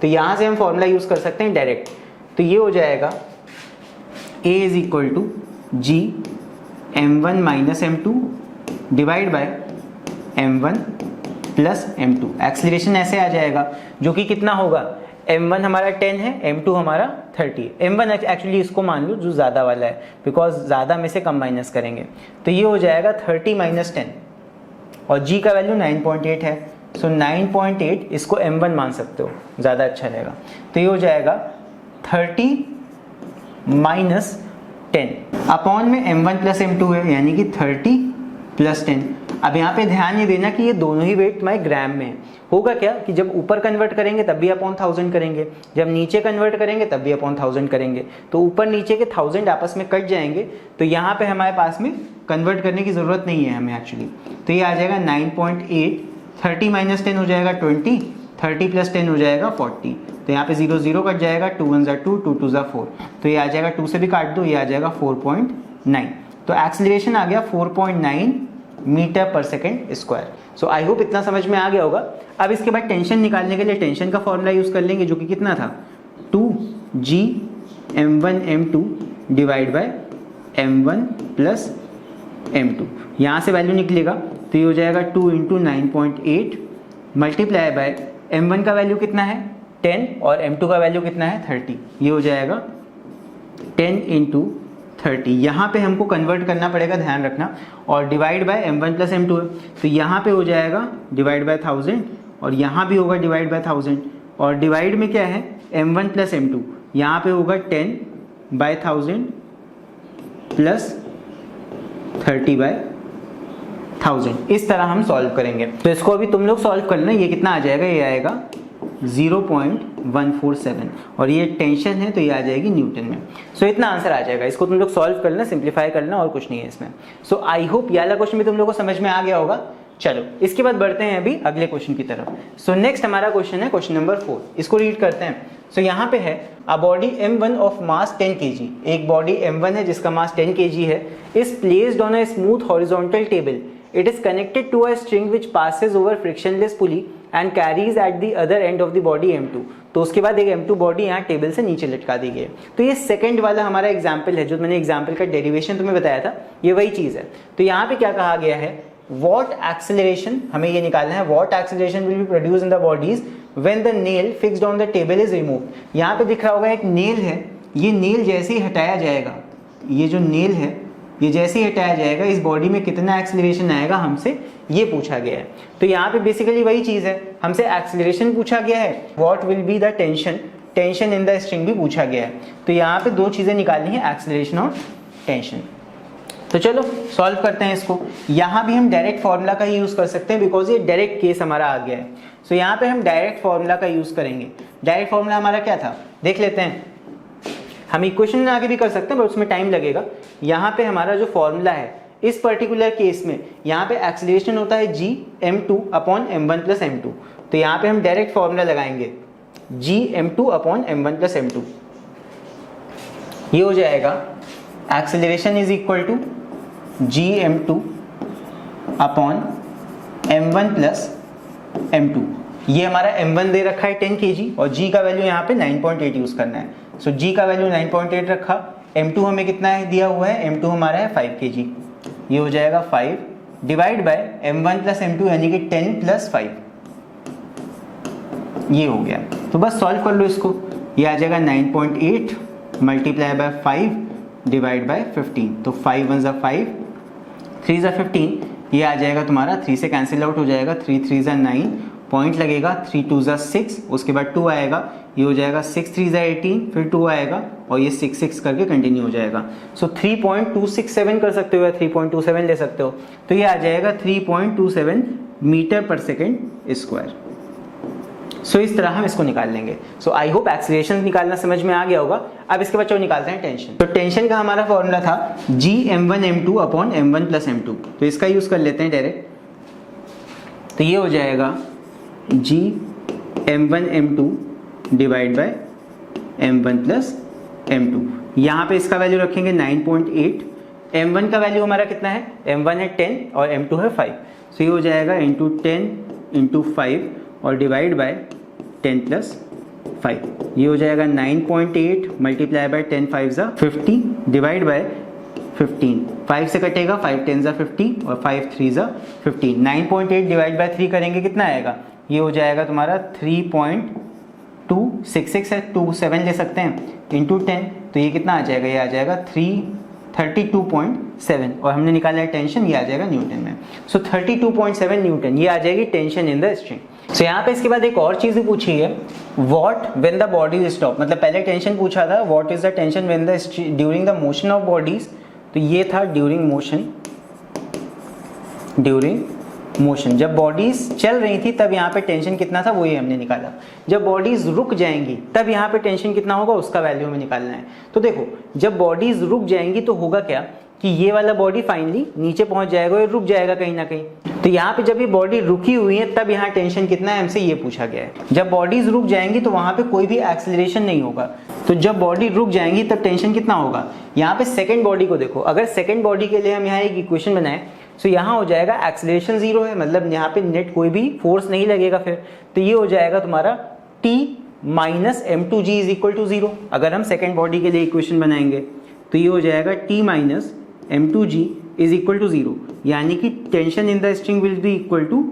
तो यहाँ से हम फॉर्मूला यूज कर सकते हैं डायरेक्ट। तो ये हो जाएगा a is equal to g m1 minus m2 divide by m1 plus m2। Acceleration ऐसे आ जाएगा, जो कि कितना होगा, m1 हमारा 10 है, m2 हमारा 30 है। m1 एक्चुअली इसको मान लो जो ज़्यादा वाला है, बिकॉज ज़्यादा में से कम माइनस करेंगे। तो ये हो जाएगा 30 माइनस 10, और g का वैल्यू 9.8 है। सो 9.8 इसको m1 मान सकते हो, ज़्यादा अच्छा रहेगा। तो ये हो जाएगा 30 माइनस 10 अपॉन में m1 प्लस m2 है, यानी कि 30 प्लस 10। अब यहाँ पे ध्यान ये देना कि ये दोनों ही वेट हमारे ग्राम में है। होगा क्या कि जब ऊपर कन्वर्ट करेंगे तब भी अपॉन 1000 करेंगे, जब नीचे कन्वर्ट करेंगे तब भी अपॉन 1000 करेंगे। तो ऊपर नीचे के 1000 आपस में कट जाएंगे, तो यहाँ पे हमारे पास में कन्वर्ट करने की ज़रूरत नहीं है हमें एक्चुअली। तो ये आ जाएगा 9.8, 30 माइनस 10 हो जाएगा 20, 30 प्लस 10 हो जाएगा 40। तो यहाँ पे 0 0 कट जाएगा, 2 1 2, 2 2 4। तो ये आ जाएगा, 2 से भी काट दो, ये आ जाएगा 4.9। तो एक्सेलरेशन आ गया 4.9 metre per second square. So I hope इतना समझ में आ गया होगा। अब इसके बाद टेंशन निकालने के लिए टेंशन का फॉर्मूला यूज कर लेंगे, जो कि कितना था, 2g m1 m2 divide by m1 plus m2। यहाँ से वैल्यू निकलेगा तो ये हो जाएगा 2 इंटू 9.8 मल्टीप्लाई बाय m1 का वैल्यू कितना है 10 और m2 का वैल्यू कितना है 30। ये हो जाएगा 10 इंटू 30। यहाँ पे हमको कन्वर्ट करना पड़ेगा, ध्यान रखना, और divide by m1 plus m2 है। तो यहाँ पे हो जाएगा डिवाइड बाय 1000, और यहाँ भी होगा डिवाइड बाय 1000, और डिवाइड में क्या है m1 प्लस m2, यहाँ पे होगा 10 बाय 1000 प्लस 30 बाय 1000। इस तरह हम सॉल्व करेंगे। तो इसको अभी तुम लोग सॉल्व कर लेना। ये कितना आ जाएगा, ये आएगा 0.147, और ये टेंशन है तो ये आ जाएगी न्यूटन में। सो इतना आंसर आ जाएगा। इसको तुम लोग सॉल्व कर लेना, सिंप्लीफाई कर लेना, और कुछ नहीं है इसमें। सो आई होप ये वाला क्वेश्चन भी तुम लोग को समझ में आ गया होगा। चलो इसके बाद बढ़ते हैं अभी अगले क्वेश्चन की तरफ। सो नेक्स्ट हमारा क्वेश्चन है क्वेश्चन नंबर 4। इसको रीड करते हैं। सो यहाँ पे है a body m1 of mass 10 kg। एक बॉडी m1 है जिसका मास 10 kg है, is placed on a smooth horizontal table. It is connected to a string which passes over frictionless pulley and carries at the other end of the body m2। तो उसके बाद एक m2 body यहाँ table से नीचे लटका दी गई है। तो ये सेकंड वाला हमारा एग्जाम्पल है, जो मैंने एग्जाम्पल का डेरिवेशन तुम्हें बताया था, ये वही चीज है। तो यहाँ पे क्या कहा गया है, what acceleration, हमें ये निकालना है, what acceleration will be produced in the bodies when the nail fixed on the table is removed। यहाँ पे दिख रहा होगा एक नेल है, ये नेल जैसे ही हटाया जाएगा, ये जो नेल है ये जैसे ही हटाया जाएगा, इस बॉडी में कितना एक्सेलरेशन आएगा हमसे ये पूछा गया है। तो यहाँ पे बेसिकली वही चीज है, हमसे एक्सेलरेशन पूछा गया है, what will be the tension in the string भी पूछा गया है। तो यहाँ पे दो चीजें निकालनी है, एक्सेलरेशन और टेंशन। तो चलो सॉल्व करते हैं इसको। यहाँ भी हम डायरेक्ट फार्मूला का ही यूज कर सकते हैं, बिकॉज ये डायरेक्ट केस हमारा आ गया है। सो यहाँ पे हम डायरेक्ट फार्मूला का यूज करेंगे। डायरेक्ट फार्मूला हमारा क्या था, देख लेते हैं। हम इक्वेशन में आगे भी कर सकते हैं, बट उसमें टाइम लगेगा। यहाँ पे हमारा जो फॉर्मूला है इस पर्टिकुलर केस में, यहाँ पे एक्सेलरेशन होता है g m2 upon m1 plus m2। तो यहाँ पे हम डायरेक्ट फॉर्मूला लगाएंगे g m2 upon m1 plus m2। ये हो जाएगा acceleration is equal to g m2 upon m1 plus m2। ये हमारा m1 दे रखा है 10 kg, और g का वैल्यू यहाँ पे 9.8 यूज करना है। सो g का वैल्यू 9.8 रखा, m2 हमें कितना है दिया हुआ है, m2 हमारा है 5 kg। ये हो जाएगा 5 divide by m1 plus m2, यानी कि 10 प्लस 5। ये हो गया। तो बस सॉल्व कर लो इसको, ये आ जाएगा 9.8 मल्टीप्लाई बाय 5 डिवाइड बाय 15। तो 5 1 = 5, 3 = 15, ये आ जाएगा तुम्हारा 3 से कैंसिल आउट हो जाएगा, 3 3 = 9, पॉइंट लगेगा, 3 2 = 6, उसके बाद 2 आएगा, ये हो जाएगा 6 3 = 18, फिर 2 आएगा और ये 6 6 करके कंटिन्यू हो जाएगा। सो 3.267 कर सकते हो या 3.27 ले सकते हो, तो ये आ जाएगा 3.27 मीटर पर सेकेंड स्क्वायर। सो इस तरह हम इसको निकाल लेंगे। सो आई होप एक्सीलरेशन निकालना समझ में आ गया होगा। अब इसके बाद निकालते हैं टेंशन। तो टेंशन का हमारा फॉर्मूला था Gm1m2 अपॉन m1 + m2, तो इसका यूज कर लेते हैं डायरेक्ट। तो ये हो जाएगा Gm1m2 divide by m1 + m2। यहाँ पे इसका वैल्यू रखेंगे 9.8, m1 का वैल्यू हमारा कितना है, m1 है 10 और m2 है 5, सो ये हो जाएगा इंटू 10 इंटू 5 और डिवाइड बाय 10 + 5, ये हो जाएगा 9.8 मल्टीप्लाई बाय 10 5 = 50 डिवाइड बाय 15, 5 से कटेगा, 5 10 = 50 और 5 3 = 15। 9.8 डिवाइड बाय 3 करेंगे कितना आएगा, ये हो जाएगा तुम्हारा 3.266 है, 2 7 ले सकते हैं इंटू 10, तो ये कितना आ जाएगा, ये आ जाएगा 32.7 और हमने निकाला है टेंशन, ये आ जाएगा न्यूटन में। सो 32.7 न्यूटन, ये आ जाएगी टेंशन इन द स्ट्रिंग। सो यहाँ पे इसके बाद एक और चीज भी पूछी है, what when the body stop, मतलब पहले टेंशन पूछा था what is the tension when the during the motion of bodies, तो ये था ड्यूरिंग मोशन, जब बॉडीज चल रही थी तब यहाँ पे टेंशन कितना था वो ये हमने निकाला। जब बॉडीज रुक जाएंगी तब यहाँ पे टेंशन कितना होगा उसका वैल्यू हमें निकालना है। तो देखो जब बॉडीज रुक जाएंगी तो होगा क्या कि ये वाला बॉडी फाइनली नीचे पहुंच जाएगा और रुक जाएगा कहीं ना कहीं। तो यहाँ पे जब ये बॉडी रुकी हुई है तब यहाँ टेंशन कितना है हमसे ये पूछा गया है। जब बॉडीज रुक जाएंगी तो वहां पे कोई भी एक्सेलरेशन नहीं होगा, तो जब बॉडी रुक जाएंगी तब टेंशन कितना होगा। यहाँ पे सेकंड बॉडी को देखो, अगर सेकंड बॉडी के लिए हम यहाँ एक इक्वेशन बनाए तो यहाँ हो जाएगा एक्सेलरेशन 0 है, मतलब यहाँ पे नेट कोई भी फोर्स नहीं लगेगा फिर, तो ये हो जाएगा तुम्हारा T - m2g = 0। अगर हम सेकंड बॉडी के लिए इक्वेशन बनाएंगे तो ये हो जाएगा T - m2g = 0, यानी कि tension in the string will be equal to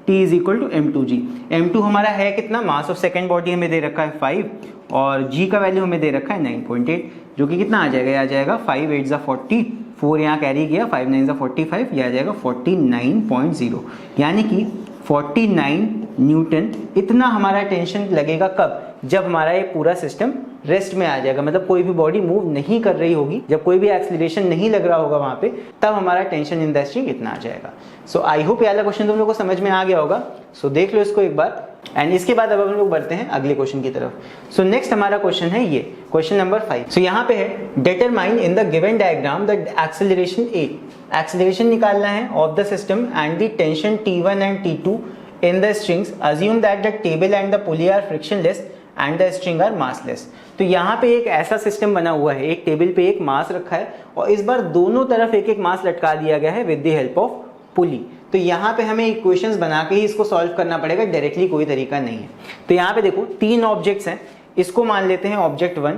T = m2g। m2 हमारा है कितना, मास ऑफ सेकंड बॉडी हमें दे रखा है 5 और g का वैल्यू हमें दे रखा है 9.8, जो कि कितना आ जाएगा, ये आ जाएगा 5 8 = 40, 4 यहाँ कैरी किया, 5 9 = 45, ये आ जाएगा 49.0, यानी कि 49 न्यूटन इतना हमारा टेंशन लगेगा। कब, जब हमारा ये पूरा सिस्टम रेस्ट में आ जाएगा, मतलब कोई भी बॉडी मूव नहीं कर रही होगी, जब कोई भी एक्सीलरेशन नहीं लग रहा होगा वहां पे, तब हमारा टेंशन इन द स्ट्रिंग इतना आ जाएगा। सो आई होप ये वाला क्वेश्चन तुम लोग को समझ में आ गया होगा। सो देख लो इसको एक बार, एंड इसके बाद अब हम लोग बढ़ते हैं अगले क्वेश्चन की तरफ। सो नेक्स्ट हमारा क्वेश्चन है ये क्वेश्चन नंबर 5। सो यहाँ पे है determine in the given diagram the acceleration A, acceleration निकालना है of the system and the tension T1 and T2 in the strings, assume that the table and the pulley are frictionless and the string are massless। तो यहाँ पे एक ऐसा system बना हुआ है, एक टेबल पे एक मास रखा है और इस बार दोनों तरफ एक एक मास लटका दिया गया है with the help of pulley. तो यहाँ पे हमें इक्वेशंस बना के ही इसको सॉल्व करना पड़ेगा, डायरेक्टली कोई तरीका नहीं है। तो यहाँ पे देखो 3 ऑब्जेक्ट्स हैं, इसको मान लेते हैं ऑब्जेक्ट 1,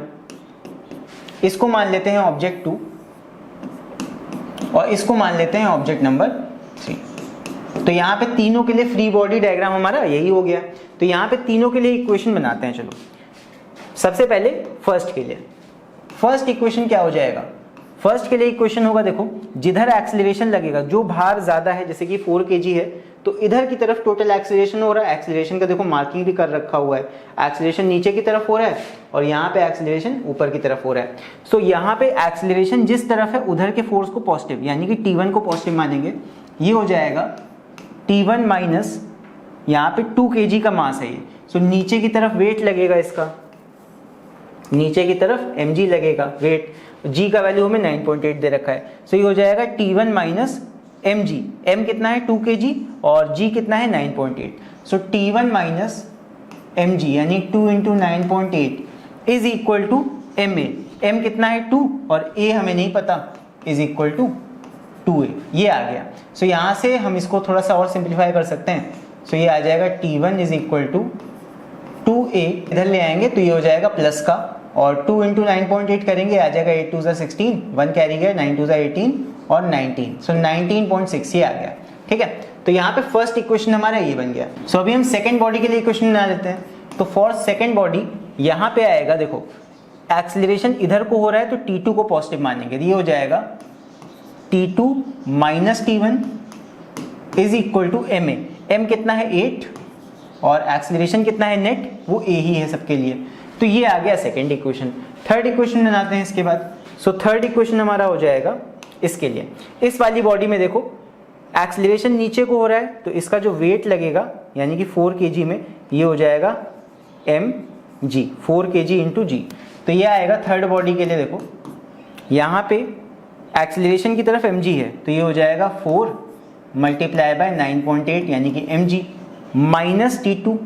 इसको मान लेते हैं ऑब्जेक्ट 2 और इसको मान लेते हैं ऑब्जेक्ट नंबर 3। तो यहाँ पे तीनों के लिए फ्री बॉडी डायग्राम हमारा यही हो गया। तो यहाँ पे तीनों के लिए इक्वेशन बनाते हैं। चलो सबसे पहले फर्स्ट के लिए, फर्स्ट इक्वेशन क्या हो जाएगा, फर्स्ट के लिए इक्वेशन होगा, देखो जिधर एक्सेलरेशन लगेगा, जो भार ज्यादा है जैसे कि 4 kg है, तो इधर की तरफ टोटल एक्सेलरेशन हो रहा है। एक्सेलरेशन का देखो मार्किंग भी कर रखा हुआ है, एक्सेलरेशन नीचे की तरफ हो रहा है और यहाँ पे एक्सेलरेशन ऊपर की तरफ हो रहा है। सो यहाँ पे एक्सेलरेशन जिस तरफ है उधर के फोर्स को पॉजिटिव, यानी कि T1 को पॉजिटिव मानेंगे। ये हो जाएगा T1 माइनस यहाँ पे 2 kg का मास है ये, सो नीचे की तरफ वेट लगेगा, इसका नीचे की तरफ mg लगेगा वेट, g का वैल्यू हमें 9.8 दे रखा है। सो ये हो जाएगा T1 माइनस mg, m कितना है 2 kg और g कितना है 9.8। सो T1 माइनस mg यानी 2 × 9.8 is equal to ma, m कितना है 2 और a हमें नहीं पता, इज इक्वल टू 2a, ये आ गया। सो यहाँ से हम इसको थोड़ा सा और सिंप्लीफाई कर सकते हैं। सो ये आ जाएगा T1 is equal to 2a, इधर ले आएंगे तो ये हो जाएगा प्लस का, और 2 × 9.8 करेंगे आ जाएगा 8 2 = 16, 1 कैरी गया, 9 2 = 18 और 19, सो 19.6 ये आ गया। ठीक है, तो यहाँ पे फर्स्ट इक्वेशन हमारा ये बन गया। सो अभी हम सेकंड बॉडी के लिए इक्वेशन बना लेते हैं। तो फॉर सेकेंड बॉडी यहाँ पे आएगा, देखो एक्सीलरेशन इधर को हो रहा है तो T2 को पॉजिटिव मानेंगे, ये हो जाएगा T2 minus T1 is equal to ma। m कितना है 8 और एक्सीलरेशन कितना है नेट, वो a ही है सबके लिए। तो ये आ गया सेकेंड इक्वेशन। थर्ड इक्वेशन बनाते हैं इसके बाद। सो थर्ड इक्वेशन हमारा हो जाएगा इसके लिए, इस वाली बॉडी में देखो एक्सीलरेशन नीचे को हो रहा है तो इसका जो वेट लगेगा यानी कि 4 kg में, ये हो जाएगा mg, 4 kg इंटू जी। तो ये आएगा थर्ड बॉडी के लिए। देखो यहाँ पे एक्सीलरेशन की तरफ mg है तो ये हो जाएगा 4 मल्टीप्लाई बाय 9.8 यानी कि mg minus T2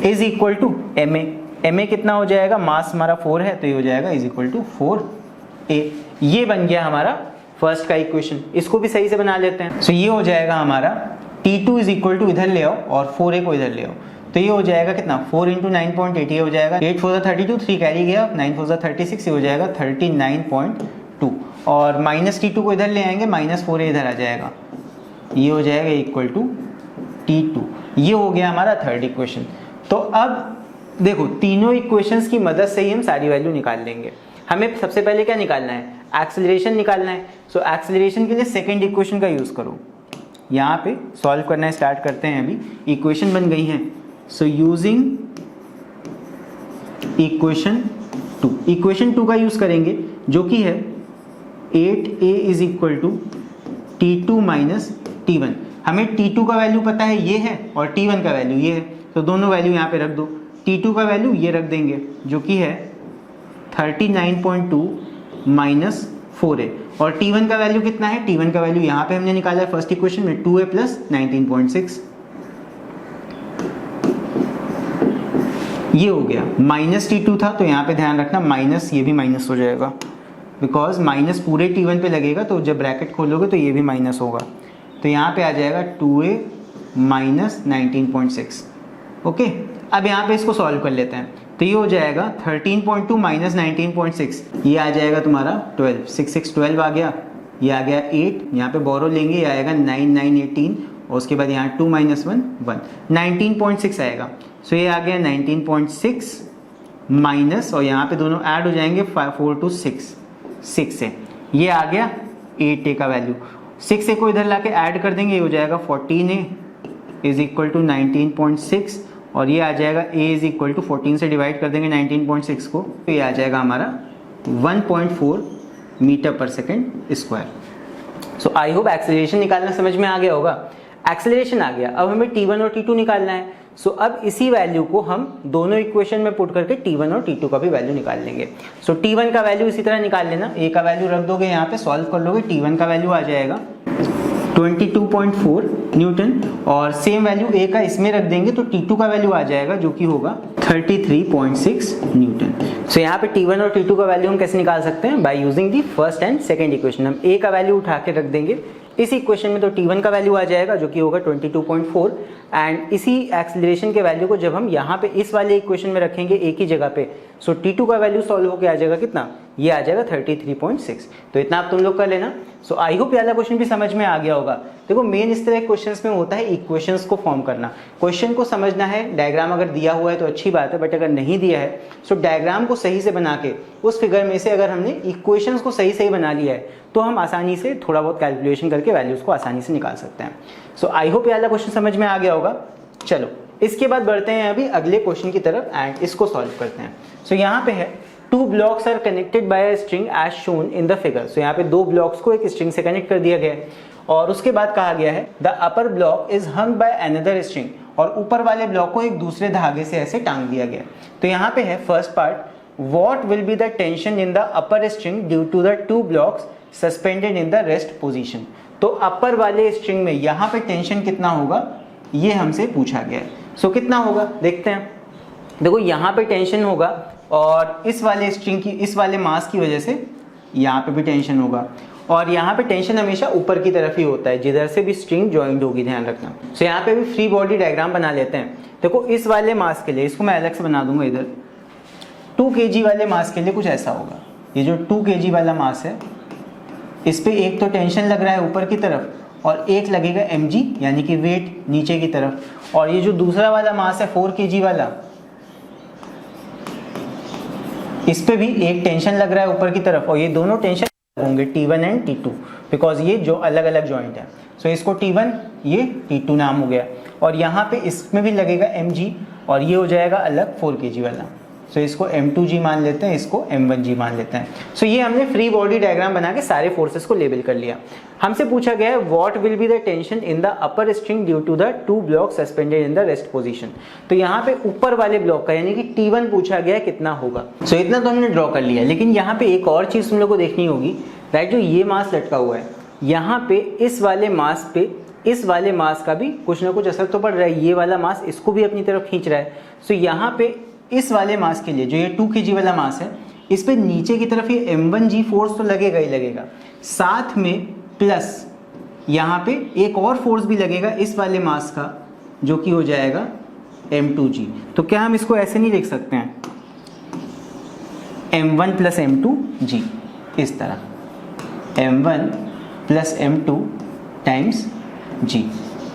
is equal to ma। ma कितना हो जाएगा, मास हमारा 4 है तो ये हो जाएगा इज इक्वल टू 4a। ये बन गया हमारा फर्स्ट का इक्वेशन। इसको भी सही से बना लेते हैं। सो ये हो जाएगा हमारा T2 इज इक्वल टू इधर ले आओ और 4a को इधर ले आओ तो ये हो जाएगा कितना 4 इंटू 9.8, ये हो जाएगा 8 4 32, 3 कैरी गया 9 4 36, ये हो जाएगा 39.2 और माइनस T2 को इधर ले आएंगे, माइनस 4a इधर आ जाएगा, ये हो जाएगा इक्वल टू T2। ये हो गया हमारा थर्ड इक्वेशन। तो अब देखो तीनों इक्वेशंस की मदद से ही हम सारी वैल्यू निकाल लेंगे। हमें सबसे पहले क्या निकालना है, एक्सीलरेशन निकालना है। सो एक्सीलरेशन के लिए सेकंड इक्वेशन का यूज करो, यहाँ पे सॉल्व करना स्टार्ट करते हैं। अभी इक्वेशन बन गई है। सो यूजिंग इक्वेशन 2 का यूज करेंगे जो कि है 8a is equal to T2 minus T1। हमें T2 का वैल्यू पता है ये है और T1 का वैल्यू ये है, तो दोनों वैल्यू यहाँ पे रख दो। T2 का वैल्यू ये रख देंगे जो कि है 39.2 माइनस 4a और T1 का वैल्यू कितना है, T1 का वैल्यू यहाँ पे हमने निकाला है फर्स्ट इक्वेशन में 2a प्लस 19.6। ये हो गया माइनस T2 था तो यहाँ पे ध्यान रखना माइनस, ये भी माइनस हो जाएगा बिकॉज माइनस पूरे T1 पे लगेगा तो जब ब्रैकेट खोलोगे तो ये भी माइनस होगा। तो यहाँ पे आ जाएगा 2a माइनस 19.6। ओके, अब यहाँ पे इसको सॉल्व कर लेते हैं। तो ये हो जाएगा 13.2 माइनस 19.6, ये आ जाएगा तुम्हारा 12, 6 6 12 आ गया, ये आ गया 8, यहाँ पे बोरो लेंगे ये आएगा 9 9 18 और उसके बाद यहाँ 2 माइनस 1 1, 19.6 आएगा। सो ये आ गया 19.6 माइनस और यहाँ पे दोनों ऐड हो जाएंगे 4 to 6 से, ये आ गया 8a का वैल्यू। 6a को इधर लाके ऐड कर देंगे, ये हो जाएगा 14a इज इक्वल टू 19.6 और ये आ जाएगा a इज इक्वल टू 14 से डिवाइड कर देंगे 19.6 को, तो ये आ जाएगा हमारा 1.4 metre per second square. So I hope acceleration निकालना समझ में आ गया होगा। एक्सेलरेशन आ गया, अब हमें T1 और T2 निकालना है। सो अब इसी वैल्यू को हम दोनों इक्वेशन में पुट करके T1 और T2 का भी वैल्यू निकाल लेंगे। सो T1 का वैल्यू इसी तरह निकाल लेना, a का वैल्यू रख दोगे यहाँ पे, सॉल्व कर लोगे, T1 का वैल्यू आ जाएगा 22.4 न्यूटन और सेम वैल्यू a का इसमें रख देंगे तो T2 का वैल्यू आ जाएगा जो कि होगा 33.6 न्यूटन। सो यहाँ पे T1 और T2 का वैल्यू हम कैसे निकाल सकते हैं, by using the first and second equation. हम a का वैल्यू उठा के रख देंगे इस इक्वेशन में तो T1 का वैल्यू आ जाएगा जो कि होगा 22.4 एंड इसी एक्सीलरेशन के वैल्यू को जब हम यहाँ पे इस वाले इक्वेशन में रखेंगे a की जगह पे, सो T2 का वैल्यू सॉल्व होकर आ जाएगा कितना, ये आ जाएगा 33.6। तो इतना आप तुम लोग कर लेना। सो आई होप वाला क्वेश्चन भी समझ में आ गया होगा। देखो मेन इस तरह क्वेश्चंस में होता है इक्वेशंस को फॉर्म करना, क्वेश्चन को समझना है, डायग्राम अगर दिया हुआ है तो अच्छी बात है, बट अगर नहीं दिया है सो डायग्राम को सही से बना के उस फिगर में से अगर हमने इक्वेशंस को सही बना लिया है तो हम आसानी से थोड़ा बहुत कैलकुलेशन करके वैल्यूज को आसानी से निकाल सकते हैं। सो आई होप ये वाला क्वेश्चन समझ में आ गया होगा। चलो इसके बाद बढ़ते हैं अभी अगले क्वेश्चन की तरफ एंड इसको सॉल्व करते हैं। सो यहाँ पे है 2 blocks are connected by a string as shown in the figure। सो यहाँ पे 2 blocks को एक स्ट्रिंग से कनेक्ट कर दिया गया है और उसके बाद कहा गया है the upper block is hung by another string, और ऊपर वाले ब्लॉक को एक दूसरे धागे से ऐसे टांग दिया गया। तो यहाँ पे है first part, what will be the tension in the upper string due to the 2 blocks suspended in the rest position. तो अपर वाले स्ट्रिंग में यहाँ पे टेंशन कितना होगा ये हमसे पूछा गया है। सो कितना होगा देखते हैं। देखो यहाँ पे टेंशन होगा और इस वाले स्ट्रिंग की, इस वाले मास की वजह से यहाँ पे भी टेंशन होगा, और यहाँ पे टेंशन हमेशा ऊपर की तरफ ही होता है जिधर से भी स्ट्रिंग ज्वाइंट होगी, ध्यान रखना। सो यहाँ पे भी फ्री बॉडी डायग्राम बना लेते हैं। देखो इस वाले मास के लिए, इसको मैं अलग से बना दूंगा इधर, 2 kg वाले मास के लिए कुछ ऐसा होगा। ये जो 2 kg वाला मास है इस पे एक तो टेंशन लग रहा है ऊपर की तरफ और एक लगेगा mg यानी कि वेट नीचे की तरफ। और ये जो दूसरा वाला मास है 4 kg वाला, इस पे भी एक टेंशन लग रहा है ऊपर की तरफ, और ये दोनों टेंशन होंगे T1 एंड T2 बिकॉज ये जो अलग अलग जॉइंट है। सो इसको T1, ये T2 नाम हो गया। और यहाँ पे इसमें भी लगेगा mg और ये हो जाएगा अलग 4 kg वाला। सो इसको m2g मान लेते हैं, इसको m1g मान लेते हैं। सो ये हमने फ्री बॉडी डायग्राम बना के सारे फोर्सेस को लेबल कर लिया। हमसे पूछा गया है what will be the tension in the upper string due to the 2 block suspended in the rest position. तो यहाँ पे ऊपर वाले ब्लॉक का यानी कि T1 पूछा गया है कितना होगा। सो इतना तो हमने ड्रॉ कर लिया, लेकिन यहाँ पे एक और चीज तुम लोग को देखनी होगी, राइट। जो ये मास लटका हुआ है यहाँ पे, इस वाले मास पे इस वाले मास का भी कुछ ना कुछ असर तो पड़ रहा है। ये वाला मास इसको भी अपनी तरफ खींच रहा है। सो यहाँ पे इस वाले मास के लिए जो ये 2 kg वाला मास है, इस पे नीचे की तरफ ये m1g फोर्स तो लगेगा ही लगेगा, साथ में प्लस यहाँ पे एक और फोर्स भी लगेगा इस वाले मास का, जो कि हो जाएगा m2g। तो क्या हम इसको ऐसे नहीं लिख सकते हैं m1 प्लस m2g, इस तरह m1 plus m2 times g।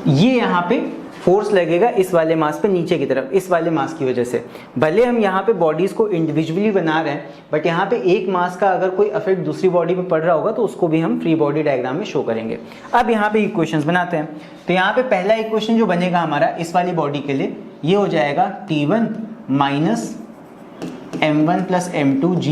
ये यहाँ पे फोर्स लगेगा इस वाले मास पे नीचे की तरफ, इस वाले मास की वजह से। भले हम यहाँ पे बॉडीज को इंडिविजुअली बना रहे हैं, बट यहाँ पे एक मास का अगर कोई इफेक्ट दूसरी बॉडी में पड़ रहा होगा तो उसको भी हम फ्री बॉडी डायग्राम में शो करेंगे। अब यहाँ पे इक्वेशंस बनाते हैं। तो यहाँ पे पहला इक्वेशन जो बनेगा हमारा इस वाली बॉडी के लिए, ये हो जाएगा T1 minus m1 plus m2g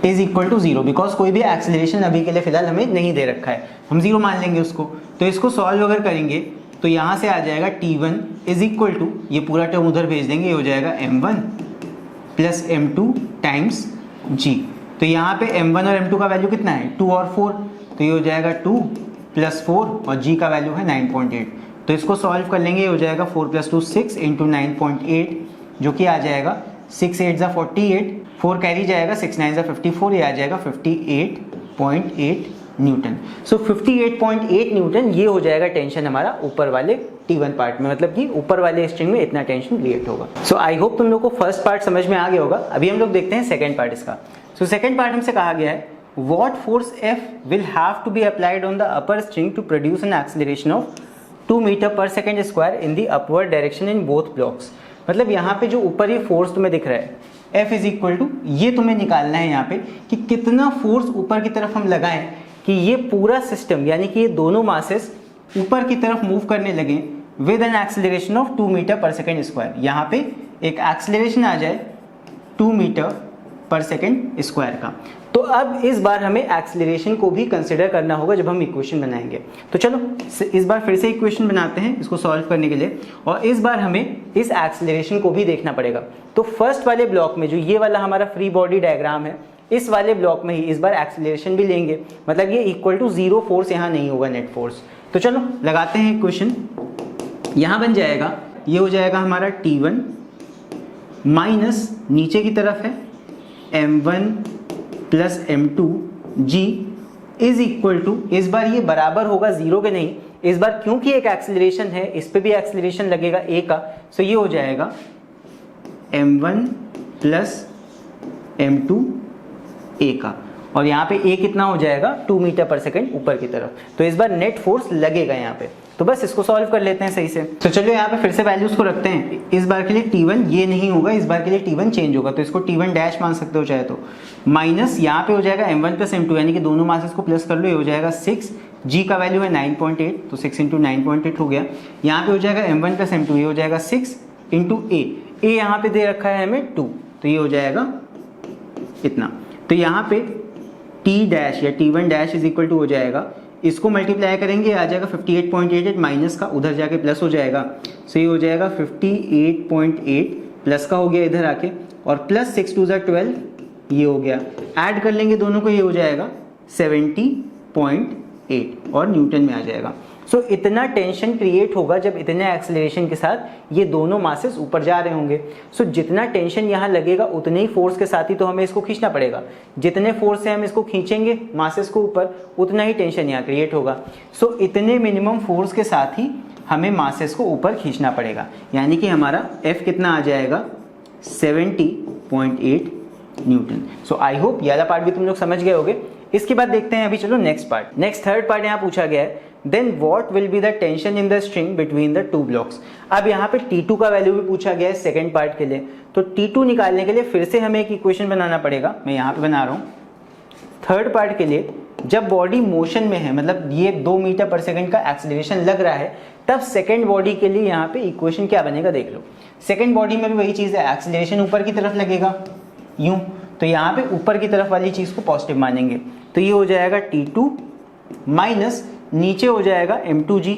is equal to 0, because कोई भी एक्सेलरेशन अभी के लिए फिलहाल हमें नहीं दे रखा है, हम 0 मान लेंगे उसको। तो इसको सॉल्व अगर करेंगे तो यहाँ से आ जाएगा T1 इज इक्वल टू, ये पूरा टर्म उधर भेज देंगे, ये हो जाएगा m1 plus m2 times g। तो यहाँ पे m1 और m2 का वैल्यू कितना है 2 और 4, तो ये हो जाएगा 2 प्लस 4 और g का वैल्यू है 9.8। तो इसको सॉल्व कर लेंगे, ये हो जाएगा 4 प्लस 2 6 इंटू 9.8, जो कि आ जाएगा 6 8 ज़ा 48, 4 कैरी जाएगा, 6 9 ज़ा 54, ये आ जाएगा 58.8 न्यूटन। सो 58.8 न्यूटन ये हो जाएगा टेंशन हमारा ऊपर वाले T1 पार्ट में, मतलब कि ऊपर वाले स्ट्रिंग में इतना टेंशन क्रिएट होगा। सो आई होप तुम लोग को फर्स्ट पार्ट समझ में आ गया होगा। अभी हम लोग देखते हैं सेकंड पार्ट इसका। सो सेकंड पार्ट हमसे कहा गया है what force F will have to be applied on the upper string to produce an acceleration of 2 metre per second square in the upward direction in both blocks. मतलब यहाँ पे जो ऊपर ये फोर्स तुम्हें दिख रहा है F इज इक्वल टू, ये तुम्हें निकालना है यहाँ पे कि कितना फोर्स ऊपर की तरफ हम लगाएं कि ये पूरा सिस्टम यानी कि ये दोनों मासेस ऊपर की तरफ मूव करने लगे with an acceleration of 2 metre per second square. यहाँ पे एक एक्सेलरेशन आ जाए 2 मीटर पर सेकेंड स्क्वायर का। तो अब इस बार हमें एक्सेलरेशन को भी कंसिडर करना होगा जब हम इक्वेशन बनाएंगे। तो चलो इस बार फिर से इक्वेशन बनाते हैं इसको सॉल्व करने के लिए, और इस बार हमें इस एक्सेलरेशन को भी देखना पड़ेगा। तो फर्स्ट वाले ब्लॉक में जो ये वाला हमारा फ्री बॉडी डायग्राम है, इस वाले ब्लॉक में ही इस बार एक्सेलरेशन भी लेंगे, मतलब ये इक्वल टू 0 फोर्स यहाँ नहीं होगा, नेट फोर्स। तो चलो लगाते हैं इक्वेशन। यहाँ बन जाएगा, ये हो जाएगा हमारा T1 माइनस नीचे की तरफ है m1 plus m2g is equal to, इस बार ये बराबर होगा 0 के नहीं, इस बार क्योंकि एक एक्सेलरेशन है इस पे भी एक्सेलरेशन लगेगा a का। सो ये हो जाएगा m1 प्लस m2 a का, और यहाँ पे a कितना हो जाएगा 2 मीटर पर सेकेंड ऊपर की तरफ। तो इस बार नेट फोर्स लगेगा यहाँ पे। तो बस इसको सॉल्व कर लेते हैं सही से। तो चलिए यहाँ पे फिर से वैल्यूज को रखते हैं। इस बार के लिए T1 ये नहीं होगा, इस बार के लिए T1 चेंज होगा, तो इसको T1 डैश मान सकते हो चाहे तो, माइनस यहाँ पे हो जाएगा m1 प्लस m2 यानी कि दोनों मासेस को प्लस कर लो, ये हो जाएगा 6, g का वैल्यू है 9.8, तो 6 इंटू 9.8 हो गया। यहाँ पे हो जाएगा m1 प्लस m2, ये हो जाएगा 6 इंटू a यहाँ पे दे रखा है हमें 2, तो ये हो जाएगा इतना। तो यहाँ पे T डैश या T1 dash is equal to हो जाएगा, इसको मल्टीप्लाई करेंगे आ जाएगा 58.88, माइनस का उधर जाके प्लस हो जाएगा, सो ये हो जाएगा 58.8 प्लस का हो गया इधर आके, और प्लस 6 2 12 ये हो गया, ऐड कर लेंगे दोनों को, ये हो जाएगा 70.8 और न्यूटन में आ जाएगा। सो इतना टेंशन क्रिएट होगा जब इतने एक्सेलरेशन के साथ ये दोनों मासेस ऊपर जा रहे होंगे। सो जितना टेंशन यहाँ लगेगा उतने ही फोर्स के साथ ही तो हमें इसको खींचना पड़ेगा। जितने फोर्स से हम इसको खींचेंगे मासेस को ऊपर, उतना ही टेंशन यहाँ क्रिएट होगा। सो इतने मिनिमम फोर्स के साथ ही हमें मासेस को ऊपर खींचना पड़ेगा, यानी कि हमारा F कितना आ जाएगा 70.8 न्यूटन। सो आई होप ये वाला पार्ट भी तुम लोग समझ गए होगे। इसके बाद देखते हैं अभी, चलो next part, next third part यहाँ पूछा गया है, then what will be the tension in the string between the two blocks. अब यहाँ पे T2 का वैल्यू भी पूछा गया है सेकंड पार्ट के लिए, तो T2 निकालने के लिए फिर से हमें एक इक्वेशन बनाना पड़ेगा। मैं यहाँ पे बना रहा हूँ थर्ड पार्ट के लिए, जब बॉडी मोशन में है, मतलब ये 2 मीटर पर सेकंड का एक्सीलरेशन लग रहा है, तब सेकंड बॉडी के लिए यहाँ पे इक्वेशन क्या बनेगा देख लो। सेकंड बॉडी में भी वही चीज़ है, एक्सीलरेशन ऊपर की तरफ लगेगा यूं, तो यहाँ पे ऊपर की तरफ वाली चीज़ को पॉजिटिव मानेंगे, तो ये हो जाएगा T2 माइनस नीचे हो जाएगा M2G,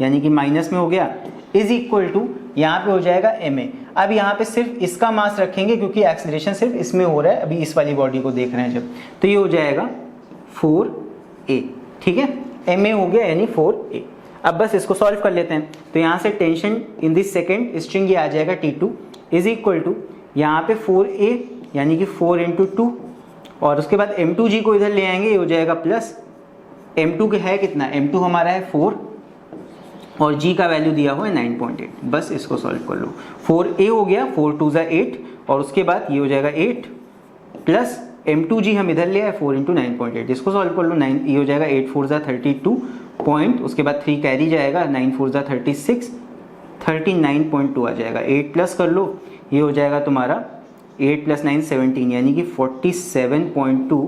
यानी कि माइनस में हो गया, इज इक्वल टू यहाँ पे हो जाएगा MA। अब यहाँ पे सिर्फ इसका मास रखेंगे क्योंकि एक्सीलरेशन सिर्फ इसमें हो रहा है, अभी इस वाली बॉडी को देख रहे हैं जब, तो ये हो जाएगा 4A, ठीक है, MA हो गया यानी 4A। अब बस इसको सॉल्व कर लेते हैं, तो यहाँ से tension in this second string ये आ जाएगा T2 इज इक्वल टू यहाँ पे 4A यानी कि 4 × 2, और उसके बाद M2G को इधर ले आएंगे, ये हो जाएगा प्लस M2 के है कितना, M2 हमारा है 4 और G का वैल्यू दिया हुआ है 9.8, बस इसको सॉल्व कर लो। 4A हो गया, 4 2 = 8, और उसके बाद ये हो जाएगा 8 प्लस M2G हम इधर ले आए 4 × 9.8, इसको सॉल्व कर लो, 9 ये हो जाएगा 8 4 = 32 पॉइंट, उसके बाद 3 कैरी जाएगा, 9 4 = 36, 39.2 आ जाएगा, 8 प्लस कर लो, ये हो जाएगा तुम्हारा 8 + 9 17 यानी कि 47.2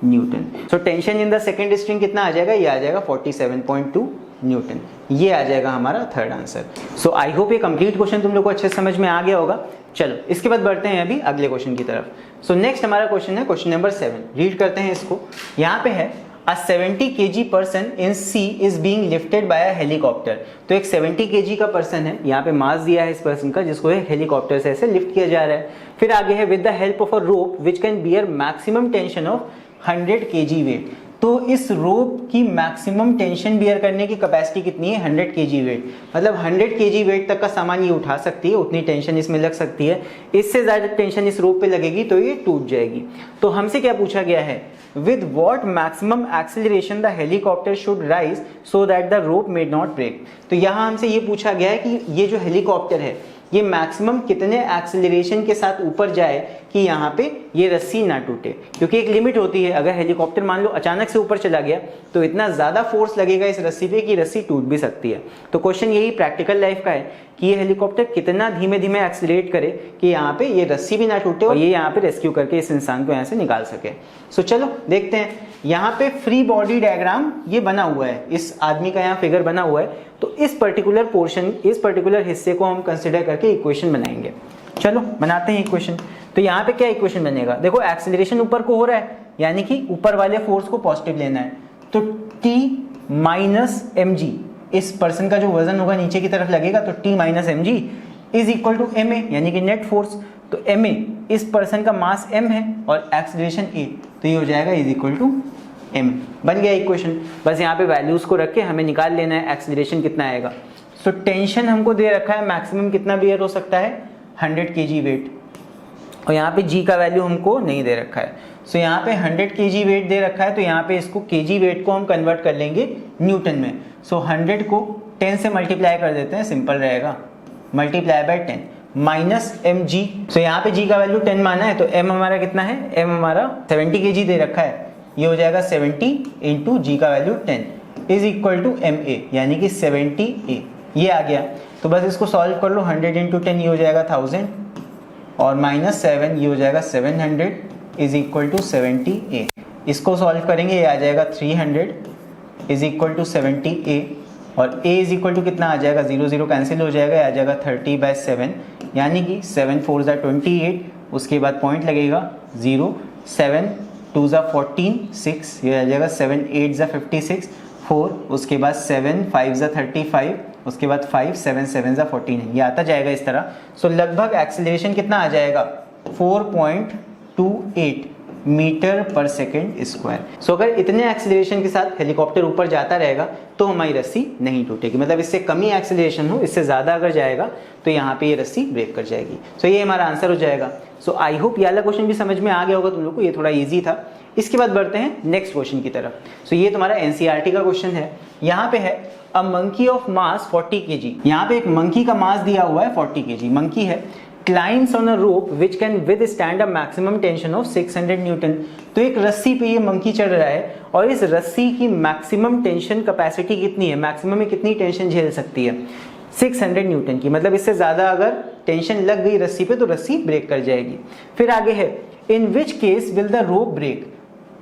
Newton. So tension in the second string कितना आ जाएगा, ये आ जाएगा 47.2 न्यूटन, ये आ जाएगा हमारा third answer. So I hope ये कंप्लीट क्वेश्चन तुम लोग को अच्छे समझ में आ गया होगा। चलो इसके बाद बढ़ते हैं अभी अगले क्वेश्चन की तरफ। सो नेक्स्ट हमारा क्वेश्चन है क्वेश्चन नंबर 7, रीड करते हैं इसको। यहाँ पे है A 70 kg person in sea is being lifted by a helicopter. तो एक 70 kg का पर्सन है, यहाँ पे मास दिया है इस पर्सन का, जिसको हेलीकॉप्टर से ऐसे लिफ्ट किया जा रहा है। फिर आगे है with the help of a rope which can bear maximum tension of 100 kg weight. तो इस रोप की मैक्सिमम टेंशन बियर करने की कैपेसिटी कितनी है, 100 kg वेट, मतलब 100 kg वेट तक का सामान ये उठा सकती है, उतनी टेंशन इसमें लग सकती है। इससे ज़्यादा टेंशन इस रोप पे लगेगी तो ये टूट जाएगी। तो हमसे क्या पूछा गया है, with what maximum acceleration the helicopter should rise so that the rope may not break. तो यहाँ हमसे ये पूछा गया है कि ये जो हेलीकॉप्टर है ये मैक्सिमम कितने एक्सेलरेशन के साथ ऊपर जाए कि यहाँ पे ये रस्सी ना टूटे, क्योंकि एक लिमिट होती है। अगर हेलीकॉप्टर मान लो अचानक से ऊपर चला गया तो इतना ज़्यादा फोर्स लगेगा इस रस्सी पे कि रस्सी टूट भी सकती है। तो क्वेश्चन यही प्रैक्टिकल लाइफ का है कि ये हेलीकॉप्टर कितना धीमे धीमे एक्सेलरेट करे कि यहाँ पे ये रस्सी भी ना टूटे और ये यहाँ पे रेस्क्यू करके इस इंसान को यहाँ से निकाल सके। सो चलो देखते हैं, यहाँ पे फ्री बॉडी डायग्राम ये बना हुआ है, इस आदमी का यहाँ फिगर बना हुआ है। तो इस पर्टिकुलर पोर्शन, इस पर्टिकुलर हिस्से को हम कंसिडर करके इक्वेशन बनाएंगे। चलो बनाते हैं इक्वेशन। तो यहाँ पे क्या इक्वेशन बनेगा, देखो एक्सेलरेशन ऊपर को हो रहा है यानी कि ऊपर वाले फोर्स को पॉजिटिव लेना है, तो T माइनस mg, इस पर्सन का जो वजन होगा नीचे की तरफ लगेगा, तो T minus mg is equal to ma यानी कि नेट फोर्स। तो ma इस पर्सन का मास m है और एक्सेलरेशन a, तो ये हो जाएगा इज इक्वल टू m। बन गया इक्वेशन। बस यहाँ पे वैल्यूज को रख के हमें निकाल लेना है एक्सेलरेशन कितना आएगा। सो टेंशन हमको दे रखा है मैक्सिमम कितना बियर हो सकता है, 100 kg वेट, और यहाँ पे g का वैल्यू हमको नहीं दे रखा है। सो यहाँ पे 100 kg वेट दे रखा है, तो यहाँ पे इसको kg वेट को हम कन्वर्ट कर लेंगे न्यूटन में। सो 100 को 10 से मल्टीप्लाई कर देते हैं, सिंपल रहेगा, मल्टीप्लाई बाय 10 माइनस mg। सो यहाँ पे g का वैल्यू 10 माना है, तो m हमारा कितना है, m हमारा 70 kg दे रखा है, ये हो जाएगा 70 इंटू जी का value 10 is equal to ma यानी कि 70a, ये आ गया। तो बस इसको सॉल्व कर लो, 100 इंटू 10 ये हो जाएगा 1000 और माइनस 7 ये हो जाएगा 700 इज इक्वल टू 70a। इसको सॉल्व करेंगे ये आ जाएगा 300 इज इक्वल टू 70a, और a इज इक्वल टू कितना आ जाएगा, 0 0 कैंसिल हो जाएगा, ये आ जाएगा 30/7 यानी कि 7 4 = 28, उसके बाद पॉइंट लगेगा 0, 7 2 = 14, 6 ये आ जाएगा, 7 8 = 56, 4 उसके बाद 7 5 = 35, उसके बाद 5 7 7 = 14, ये आता जाएगा इस तरह। सो लगभग एक्सेलरेशन कितना आ जाएगा, 4.28 मीटर पर सेकेंड स्क्वायर। सो अगर इतने एक्सेलरेशन के साथ हेलीकॉप्टर ऊपर जाता रहेगा तो हमारी रस्सी नहीं टूटेगी, मतलब इससे कम ही एक्सेलरेशन हो, इससे ज़्यादा अगर जाएगा तो यहाँ पे ये रस्सी ब्रेक कर जाएगी। सो ये हमारा आंसर हो जाएगा। सो आई होप ये वाला क्वेश्चन भी समझ में आ गया होगा तुम लोग को, ये थोड़ा ईजी था। इसके बाद बढ़ते हैं नेक्स्ट क्वेश्चन की तरफ। सो ये तुम्हारा NCERT का क्वेश्चन है। यहाँ पे है a monkey of mass 40 kg। यहाँ पे एक मंकी का मास दिया हुआ है 40 kg, मंकी है, climbs on a rope which can withstand a maximum tension of 600 Newton. तो एक रस्सी पे ये मंकी चढ़ रहा है और इस रस्सी की मैक्सिमम टेंशन कैपेसिटी कितनी है, मैक्सिमम में कितनी टेंशन झेल सकती है, 600 न्यूटन की। मतलब इससे ज़्यादा अगर टेंशन लग गई रस्सी पे तो रस्सी ब्रेक कर जाएगी। फिर आगे है in which case will the rope break.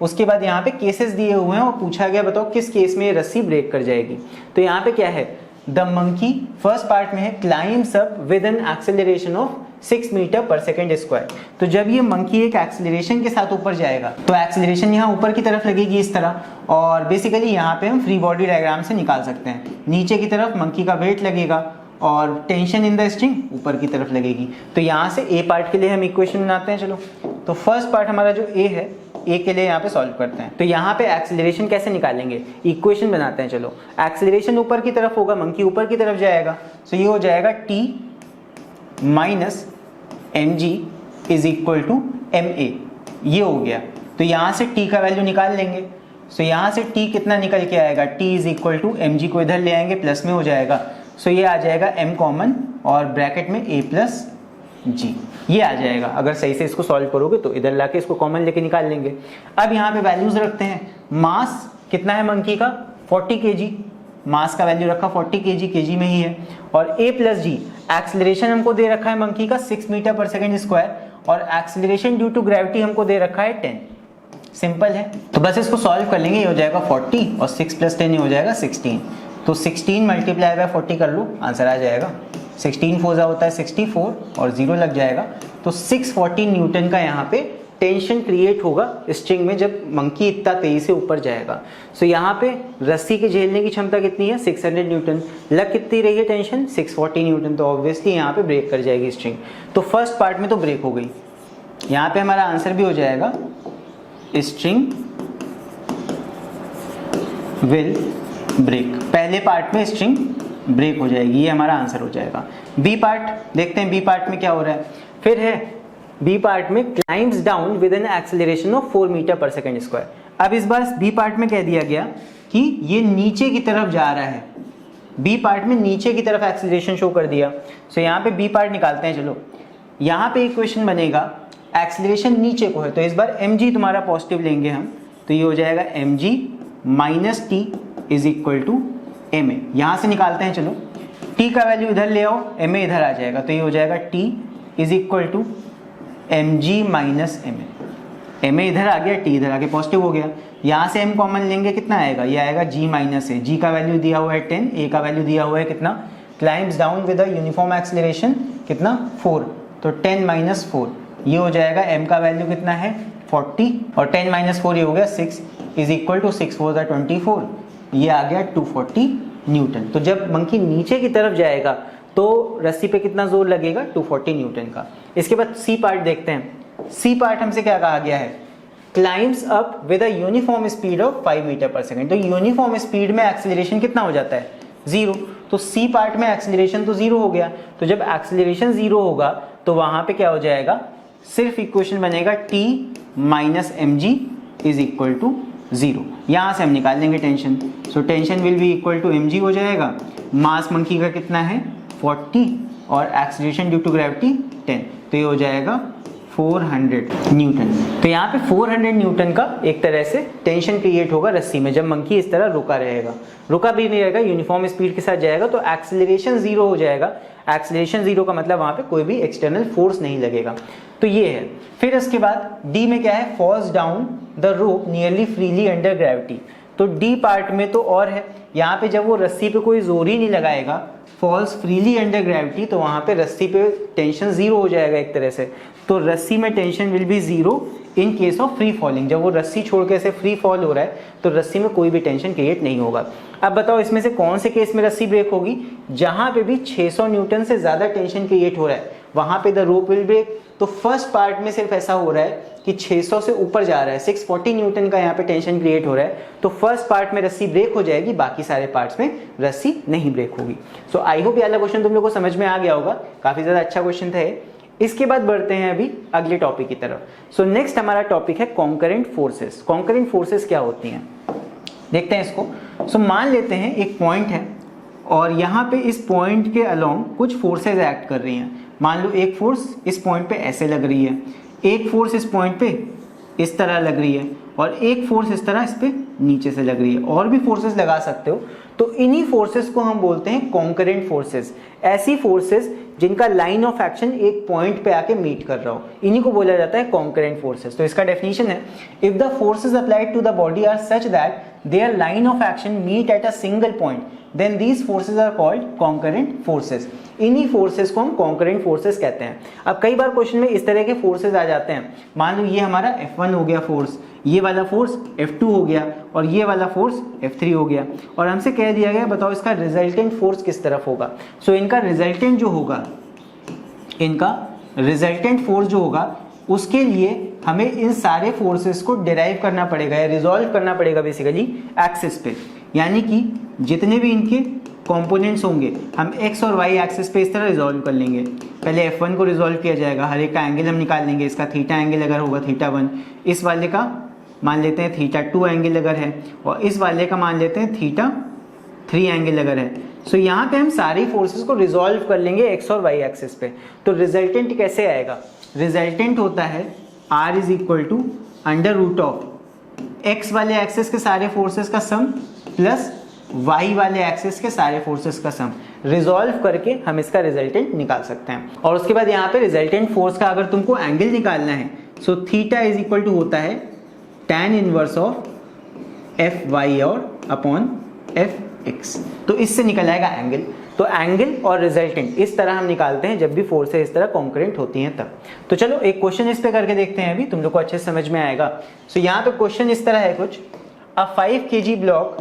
उसके बाद यहाँ पे केसेस दिए हुए हैं और पूछा गया बताओ किस केस में ये रस्सी ब्रेक कर जाएगी। तो यहाँ पे क्या है, द मंकी फर्स्ट पार्ट में है climbs up with an acceleration of 6 metre per second square. तो जब ये मंकी एक एक्सेलरेशन के साथ ऊपर जाएगा तो एक्सेलरेशन यहाँ ऊपर की तरफ लगेगी इस तरह, और बेसिकली यहाँ पे हम फ्री बॉडी डायग्राम से निकाल सकते हैं। नीचे की तरफ मंकी का वेट लगेगा और टेंशन इन द स्ट्रिंग ऊपर की तरफ लगेगी। तो यहाँ से ए पार्ट के लिए हम इक्वेशन बनाते हैं। चलो तो फर्स्ट पार्ट हमारा जो ए है, ए के लिए यहाँ पे सॉल्व करते हैं। तो यहाँ पे एक्सेलरेशन कैसे निकालेंगे, इक्वेशन बनाते हैं। चलो एक्सेलरेशन ऊपर की तरफ होगा, मंकी ऊपर की तरफ जाएगा, तो ये हो जाएगा T minus m g is equal to m a, ये हो गया। तो यहाँ से टी का वैल्यू निकाल लेंगे। सो यहाँ से टी कितना निकल के आएगा, T is equal to m g को इधर ले आएंगे, प्लस में हो जाएगा। सो ये आ जाएगा एम कॉमन और ब्रैकेट में ए प्लस जी, ये आ जाएगा। अगर सही से इसको सॉल्व करोगे तो इधर लाके इसको कॉमन लेके निकाल लेंगे। अब यहाँ पे वैल्यूज रखते हैं। मास कितना है मंकी का, 40 kg, मास का वैल्यू रखा 40 kg, केजी में ही है। और a प्लस जी, एक्सेलरेशन हमको दे रखा है मंकी का 6 मीटर पर सेकेंड स्क्वायर, और एक्सेलरेशन ड्यू टू ग्रेविटी हमको दे रखा है 10। सिंपल है, तो बस इसको सॉल्व कर लेंगे। ये हो जाएगा 40 और 6 + 10 ये हो जाएगा 16। तो 16 मल्टीप्लाई बाय 40 कर लो, आंसर आ जाएगा। 16 फोजा होता है 64 और 0 लग जाएगा। तो 640 न्यूटन का यहाँ पे टेंशन क्रिएट होगा स्ट्रिंग में जब मंकी इतना तेजी से ऊपर जाएगा। सो यहाँ पे रस्सी के झेलने की क्षमता कितनी है, 600 न्यूटन। लग कितनी रही है टेंशन, 640 न्यूटन। तो ऑब्वियसली यहाँ पे ब्रेक कर जाएगी स्ट्रिंग। तो फर्स्ट पार्ट में तो ब्रेक हो गई। यहाँ पे हमारा आंसर भी हो जाएगा स्ट्रिंग विल ब्रेक। पहले पार्ट में स्ट्रिंग ब्रेक हो जाएगी, ये हमारा आंसर हो जाएगा। बी पार्ट देखते हैं, बी पार्ट में क्या हो रहा है। फिर है बी पार्ट में climbs down with an acceleration of 4 metre per second square. अब इस बार बी पार्ट में कह दिया गया कि ये नीचे की तरफ जा रहा है। बी पार्ट में नीचे की तरफ एक्सेलरेशन शो कर दिया। सो यहाँ पे बी पार्ट निकालते हैं। चलो यहाँ पे इक्वेशन बनेगा, एक्सेलरेशन नीचे को है तो इस बार एम जी तुम्हारा पॉजिटिव लेंगे हम, तो ये हो जाएगा m g minus T is equal to m a. यहाँ से निकालते हैं। चलो टी का वैल्यू इधर ले आओ, एम ए इधर आ जाएगा, तो ये हो जाएगा T is equal to m g minus m a. M a इधर आ गया, टी इधर आ गया, पॉजिटिव हो गया। यहाँ से एम कॉमन लेंगे, कितना आएगा, ये आएगा जी माइनस ए। जी का वैल्यू दिया हुआ है 10, ए का वैल्यू दिया हुआ है कितना, climbs down with a uniform acceleration कितना 4, तो 10 माइनस 4 ये हो जाएगा। एम का वैल्यू कितना है 40 और 10 माइनस 4 ये हो गया 6 इज इक्वल टू 6 4 24, ये आ गया 240 न्यूटन। तो जब मंकी नीचे की तरफ जाएगा तो रस्सी पे कितना जोर लगेगा, 240 न्यूटन का। इसके बाद सी पार्ट देखते हैं। सी पार्ट हमसे क्या कहा गया है, climbs up with a uniform speed of 5 metre per second. तो यूनिफॉर्म स्पीड में एक्सेलरेशन कितना हो जाता है, 0। तो सी पार्ट में एक्सेलरेशन तो 0 हो गया। तो जब एक्सेलरेशन 0 होगा तो वहां पे क्या हो जाएगा, सिर्फ इक्वेशन बनेगा T minus m g is equal to 0। यहाँ से हम निकाल लेंगे tension. So tension will be equal to m g हो जाएगा। मास मंकी का कितना है 40 और एक्सेलरेशन ड्यू टू ग्रेविटी 10, तो ये हो जाएगा 400 न्यूटन। तो यहाँ पे 400 न्यूटन का एक तरह से टेंशन क्रिएट होगा रस्सी में जब मंकी इस तरह रुका रहेगा। रुका भी नहीं रहेगा, यूनिफॉर्म स्पीड के साथ जाएगा तो एक्सेलरेशन 0 हो जाएगा। एक्सेलरेशन 0 का मतलब वहां पे कोई भी एक्सटर्नल फोर्स नहीं लगेगा। तो ये है। फिर उसके बाद डी में क्या है, falls down the rope nearly freely under gravity. तो डी पार्ट में तो और है, यहाँ पे जब वो रस्सी पे कोई जोर ही नहीं लगाएगा, फॉल्स फ्रीली अंडर ग्रेविटी, तो वहां पे रस्सी पे टेंशन 0 हो जाएगा एक तरह से। तो रस्सी में tension will B 0 in case of free falling. जब वो रस्सी छोड़ के ऐसे फ्री फॉल हो रहा है तो रस्सी में कोई भी टेंशन क्रिएट नहीं होगा। अब बताओ इसमें से कौन से केस में रस्सी ब्रेक होगी, जहां पे भी 600 न्यूटन से ज्यादा टेंशन क्रिएट हो रहा है वहां पे द रोप विल ब्रेक। तो फर्स्ट पार्ट में सिर्फ ऐसा हो रहा है कि 600 से ऊपर जा रहा है, 640 न्यूटन का यहाँ पे टेंशन क्रिएट हो रहा है, तो फर्स्ट पार्ट में रस्सी ब्रेक हो जाएगी, बाकी सारे पार्ट्स में रस्सी नहीं ब्रेक होगी। सो आई होप ये वाला क्वेश्चन तुम लोग को समझ में आ गया होगा, काफी ज्यादा अच्छा क्वेश्चन था। इसके बाद बढ़ते हैं अभी अगले टॉपिक की तरफ। सो नेक्स्ट हमारा टॉपिक है कॉन्करेंट फोर्सेस। कॉन्करेंट फोर्सेस क्या होती हैं देखते हैं इसको। सो मान लेते हैं एक पॉइंट है और यहाँ पे इस पॉइंट के अलोंग कुछ फोर्सेज एक्ट कर रही हैं। मान लो एक फोर्स इस पॉइंट पे ऐसे लग रही है, एक फोर्स इस पॉइंट पे इस तरह लग रही है, और एक फोर्स इस तरह इस पे नीचे से लग रही है। और भी फोर्सेस लगा सकते हो। तो इन्हीं फोर्सेस को हम बोलते हैं कॉन्करेंट फोर्सेस। ऐसी फोर्सेस जिनका लाइन ऑफ एक्शन एक पॉइंट पे आके मीट कर रहा हो, इन्हीं को बोला जाता है कॉन्करेंट फोर्सेस। तो इसका डेफिनेशन है, if the forces applied to the body are such that their line of action meet at a single point, then these forces are called concurrent forces. इन्हीं फोर्सेस को हम कॉन्करेंट फोर्सेस कहते हैं। अब कई बार क्वेश्चन में इस तरह के फोर्सेस आ जाते हैं। मान लो ये हमारा F1 हो गया फोर्स, ये वाला फोर्स F2 हो गया, और ये वाला फोर्स F3 हो गया, और हमसे कह दिया गया बताओ इसका रिजल्टेंट फोर्स किस तरफ होगा। सो इनका रिजल्टेंट जो होगा, इनका रिजल्टेंट फोर्स जो होगा, उसके लिए हमें इन सारे फोर्सेस को डिराइव करना पड़ेगा या रिजॉल्व करना पड़ेगा बेसिकली एक्सिस पे। यानी कि जितने भी इनके कंपोनेंट्स होंगे हम एक्स और वाई एक्सिस पे इस तरह रिजॉल्व कर लेंगे। पहले F1 को रिजॉल्व किया जाएगा, हर एक का एंगल हम निकाल लेंगे। इसका थीटा एंगल अगर होगा θ1, इस वाले का मान लेते हैं θ2 एंगल अगर है, और इस वाले का मान लेते हैं θ3 एंगल अगर है। सो यहाँ पे हम सारी फोर्सेस को रिजॉल्व कर लेंगे एक्स और वाई एक्सिस पे। तो रिजल्टेंट कैसे आएगा? रिजल्टेंट होता है R is equal to under root of x वाले एक्सिस के सारे फोर्सेस का सम प्लस वाई वाले एक्सिस के सारे फोर्सेस का सम। रिजॉल्व करके हम इसका रिजल्टेंट निकाल सकते हैं। और उसके बाद यहाँ पे रिजल्टेंट फोर्स का अगर तुमको एंगल निकालना है, so theta is equal to होता है tan inverse of F y और अपॉन एफ एक्स। तो इससे निकल आएगा एंगल। तो एंगल और रिजल्टेंट इस तरह हम निकालते हैं जब भी फोर्सेस इस तरह कॉन्करेंट होती हैं तब। तो चलो एक क्वेश्चन इस पे करके देखते हैं, अभी तुम लोग को अच्छे से समझ में आएगा। सो यहाँ पे क्वेश्चन इस तरह है कुछ, अ 5 kg block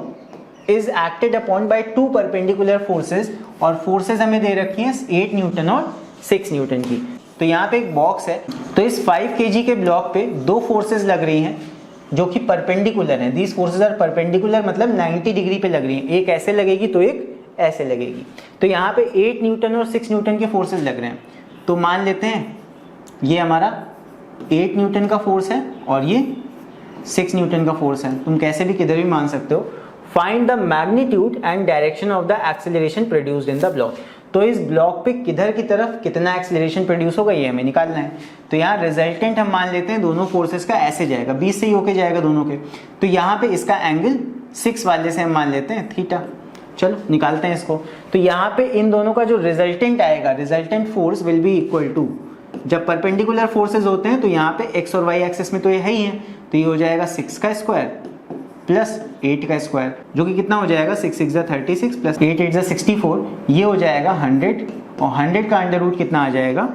is acted upon bye 2 perpendicular forces, और फोर्सेस हमें दे रखी हैं 8 न्यूटन और 6 न्यूटन की। तो यहाँ पे एक बॉक्स है, तो इस 5 kg के ब्लॉक पे 2 फोर्सेस लग रही हैं जो कि परपेंडिकुलर हैं। दीज फोर्सेस आर परपेंडिकुलर, मतलब 90 डिग्री पे लग रही हैं। एक ऐसे लगेगी तो एक ऐसे लगेगी। तो यहाँ पे 8 न्यूटन और 6 न्यूटन के फोर्सेस लग रहे हैं। तो मान लेते हैं ये हमारा 8 न्यूटन का फोर्स है और ये 6 न्यूटन का फोर्स है। तुम कैसे भी किधर भी मान सकते हो। Find the magnitude and direction of the acceleration produced in the block. तो इस ब्लॉक पे किधर की तरफ कितना एक्सेलरेशन प्रोड्यूस होगा ये हमें निकालना है। तो यहाँ रिजल्टेंट हम मान लेते हैं दोनों फोर्सेस का ऐसे जाएगा, 20 से ही होके जाएगा दोनों के। तो यहाँ पे इसका एंगल 6 वाले से हम मान लेते हैं थीटा। चलो निकालते हैं इसको। तो यहाँ पे इन दोनों का जो रिजल्टेंट आएगा, resultant force will be equal to, जब परपेंडिकुलर फोर्सेस होते हैं तो यहाँ पे एक्स और वाई एक्सिस में तो ये है ही है, तो ये हो जाएगा 6 का स्क्वायर प्लस 8 का स्क्वायर, जो कि कितना हो जाएगा 6 6 36 प्लस 8 8 64, ये हो जाएगा 100, और 100 का अंडर रूट कितना आ जाएगा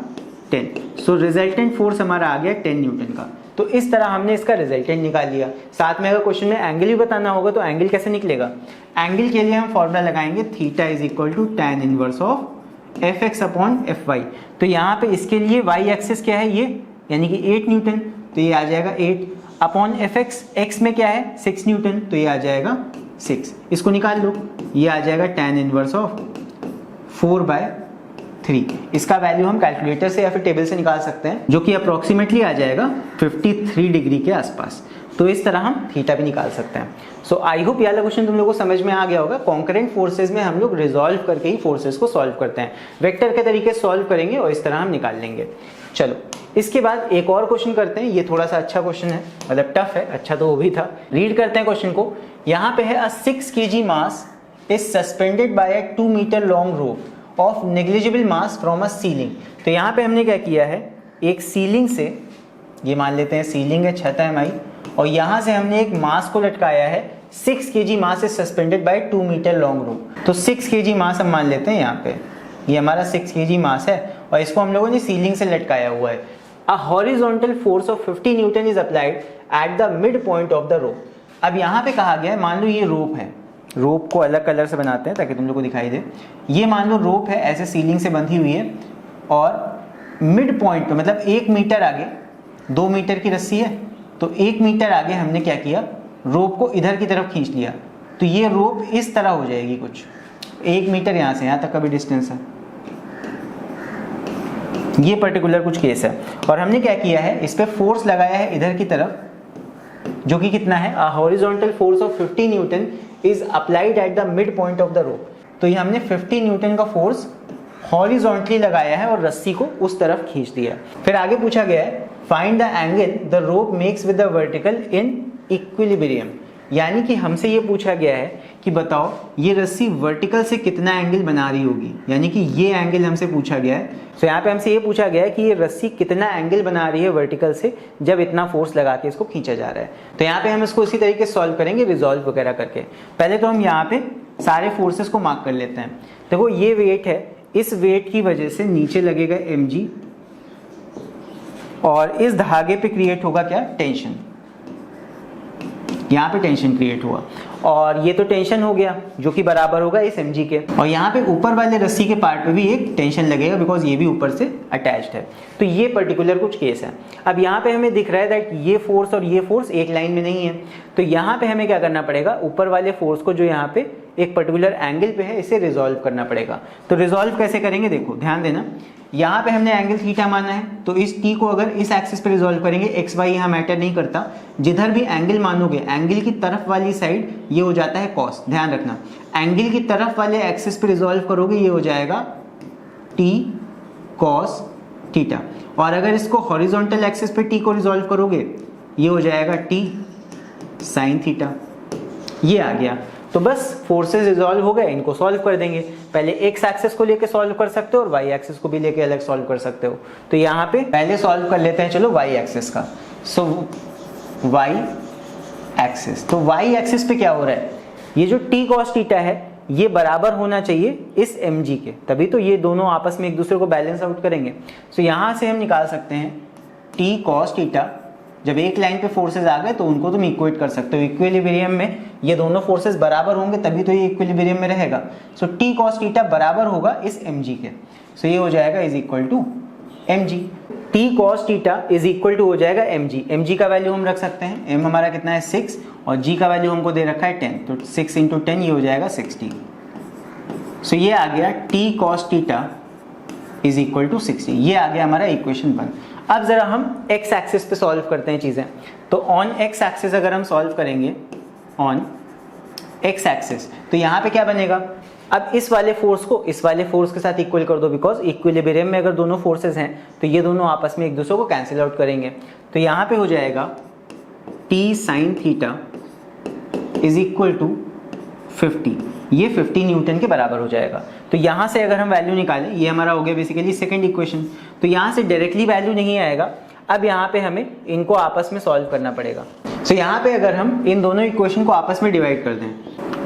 10। सो रिजल्टेंट फोर्स हमारा आ गया 10 न्यूटन का। तो इस तरह हमने इसका रिजल्टेंट निकाल लिया। साथ में अगर क्वेश्चन में एंगल भी बताना होगा तो एंगल कैसे निकलेगा? एंगल के लिए हम फॉर्मूला लगाएंगे theta is equal to tan inverse of F x upon F y. तो यहाँ पे इसके लिए वाई एक्सिस क्या है ये, यानी कि 8 न्यूटन, तो ये आ जाएगा 8 अपॉन एफ एक्स, एक्स में क्या है 6 न्यूटन, तो ये आ जाएगा 6। इसको निकाल लो, ये आ जाएगा tan इनवर्स ऑफ 4/3। इसका वैल्यू हम कैलकुलेटर से या फिर टेबल से निकाल सकते हैं, जो कि अप्रोक्सीमेटली आ जाएगा 53 डिग्री के आसपास। तो इस तरह हम थीटा भी निकाल सकते हैं। सो आई होप ये वाला क्वेश्चन तुम लोगों को समझ में आ गया होगा। कॉन्करेंट फोर्सेज में हम लोग रिजॉल्व करके ही फोर्सेज को सॉल्व करते हैं, वेक्टर के तरीके सॉल्व करेंगे और इस तरह हम निकाल लेंगे। चलो इसके बाद एक और क्वेश्चन करते हैं। ये थोड़ा सा अच्छा क्वेश्चन है, मतलब टफ है, अच्छा तो वो भी था। रीड करते हैं क्वेश्चन को। यहाँ पे है, a 6 kg mass is suspended by a 2 metre long rope of negligible mass from a ceiling. तो यहाँ पे हमने क्या किया है, एक सीलिंग से, ये मान लेते हैं सीलिंग है, छत है हमारी, और यहाँ से हमने एक मास को लटकाया है। 6 kg mass is suspended by 2 metre long rope. तो 6 kg मास हम मान लेते हैं यहाँ पे, ये हमारा 6 kg मास है और इसको हम लोगों ने सीलिंग से लटकाया हुआ है। A horizontal force of 50 Newton is applied at the mid point of the rope. अब यहाँ पे कहा गया है, मान लो ये रोप है, रोप को अलग कलर से बनाते हैं ताकि तुम लोग को दिखाई दे। ये मान लो रोप है, ऐसे सीलिंग से बंधी हुई है, और मिड पॉइंट पे, मतलब 1 मीटर आगे, 2 मीटर की रस्सी है, तो 1 मीटर आगे हमने क्या किया, रोप को इधर की तरफ खींच लिया। तो ये रोप इस तरह हो जाएगी कुछ, 1 मीटर यहाँ से यहाँ तक का भी डिस्टेंस है, ये पर्टिकुलर कुछ केस है। और हमने क्या किया है, इस पे फोर्स लगाया है इधर की तरफ, जो कि कितना है, a horizontal force of 50 Newton is applied at the mid point of the rope. तो तो ये हमने 50 न्यूटन का फोर्स हॉरिजॉन्टली लगाया है और रस्सी को उस तरफ खींच दिया। फिर आगे पूछा गया है find the angle the rope makes with the vertical in equilibrium, यानी कि हमसे ये पूछा गया है कि बताओ ये रस्सी वर्टिकल से कितना एंगल बना रही होगी, यानी कि ये एंगल हमसे पूछा गया है। तो यहाँ पे हमसे ये पूछा गया है कि ये रस्सी कितना एंगल बना रही है वर्टिकल से जब इतना फोर्स लगा के इसको खींचा जा रहा है। तो यहाँ पे हम इसको इसी तरीके से सॉल्व करेंगे रिजॉल्व वगैरह करके। पहले तो हम यहाँ पे सारे फोर्सेस को मार्क कर लेते हैं। देखो ये वेट है, इस वेट की वजह से नीचे लगेगा mg और इस धागे पे क्रिएट होगा क्या, टेंशन। यहाँ पे टेंशन क्रिएट हुआ और ये तो टेंशन हो गया जो कि बराबर होगा इस mg के, और यहाँ पे ऊपर वाले रस्सी के पार्ट पे भी एक टेंशन लगेगा बिकॉज ये भी ऊपर से अटैच्ड है। तो ये पर्टिकुलर कुछ केस है। अब यहाँ पे हमें दिख रहा है दैट ये फोर्स और ये फोर्स एक लाइन में नहीं है, तो यहाँ पे हमें क्या करना पड़ेगा, ऊपर वाले फोर्स को जो यहाँ पे एक पर्टिकुलर एंगल पे है इसे रिजॉल्व करना पड़ेगा। तो रिजॉल्व कैसे करेंगे, देखो ध्यान देना, यहाँ पे हमने एंगल थीटा माना है, तो इस t को अगर इस एक्सिस पे रिजॉल्व करेंगे, एक्स वाई यहाँ मैटर नहीं करता, जिधर भी एंगल मानोगे एंगल की तरफ वाली साइड ये हो जाता है कॉस। ध्यान रखना, एंगल की तरफ वाले एक्सिस पे रिजॉल्व करोगे ये हो जाएगा t कॉस थीटा, और अगर इसको हॉरिजॉन्टल एक्सिस पे t को रिजॉल्व करोगे ये हो जाएगा t साइन थीटा। ये आ गया। तो बस फोर्सेस रिजॉल्व हो गए, इनको सॉल्व कर देंगे। पहले एक्स एक्सिस को लेके सॉल्व कर सकते हो और वाई एक्सिस को भी लेके अलग सॉल्व कर सकते हो। तो यहाँ पे पहले सॉल्व कर लेते हैं चलो वाई एक्सिस का। सो वाई एक्सिस, तो वाई एक्सिस पे क्या हो रहा है, ये जो t cos थीटा है ये बराबर होना चाहिए इस mg के, तभी तो ये दोनों आपस में एक दूसरे को बैलेंस आउट करेंगे। सो यहाँ से हम निकाल सकते हैं t cos थीटा, जब एक लाइन पे फोर्सेस आ गए तो उनको तुम इक्वेट कर सकते हो। इक्विलिब्रियम में ये दोनों फोर्सेस बराबर होंगे तभी तो ये इक्विलिब्रियम में रहेगा। सो t cos थीटा बराबर होगा इस mg के। सो ये हो जाएगा is equal to mg। t cos theta is equal to हो जाएगा mg। mg का वैल्यू हम रख सकते हैं, m हमारा कितना है 6 और g का वैल्यू हमको दे रखा है 10, तो 6 इंटू 10 ये हो जाएगा 60। सो ये आ गया t cos theta is equal to 60। ये आ गया हमारा इक्वेशन 1। अब जरा हम x एक्सिस पे सॉल्व करते हैं चीजें। तो ऑन x एक्सिस अगर हम सॉल्व करेंगे ऑन x एक्सिस, तो यहाँ पे क्या बनेगा, अब इस वाले फोर्स को इस वाले फोर्स के साथ इक्वल कर दो, बिकॉज इक्विलिब्रियम में अगर दोनों फोर्सेस हैं तो ये दोनों आपस में एक दूसरे को कैंसिल आउट करेंगे। तो यहाँ पे हो जाएगा t sine theta is equal to 50, ये 50 न्यूटन के बराबर हो जाएगा। तो यहाँ से अगर हम वैल्यू निकालें, ये हमारा हो गया बेसिकली सेकंड इक्वेशन। तो यहाँ से डायरेक्टली वैल्यू नहीं आएगा, अब यहाँ पे हमें इनको आपस में सॉल्व करना पड़ेगा। सो यहाँ पे अगर हम इन दोनों इक्वेशन को आपस में डिवाइड कर दें,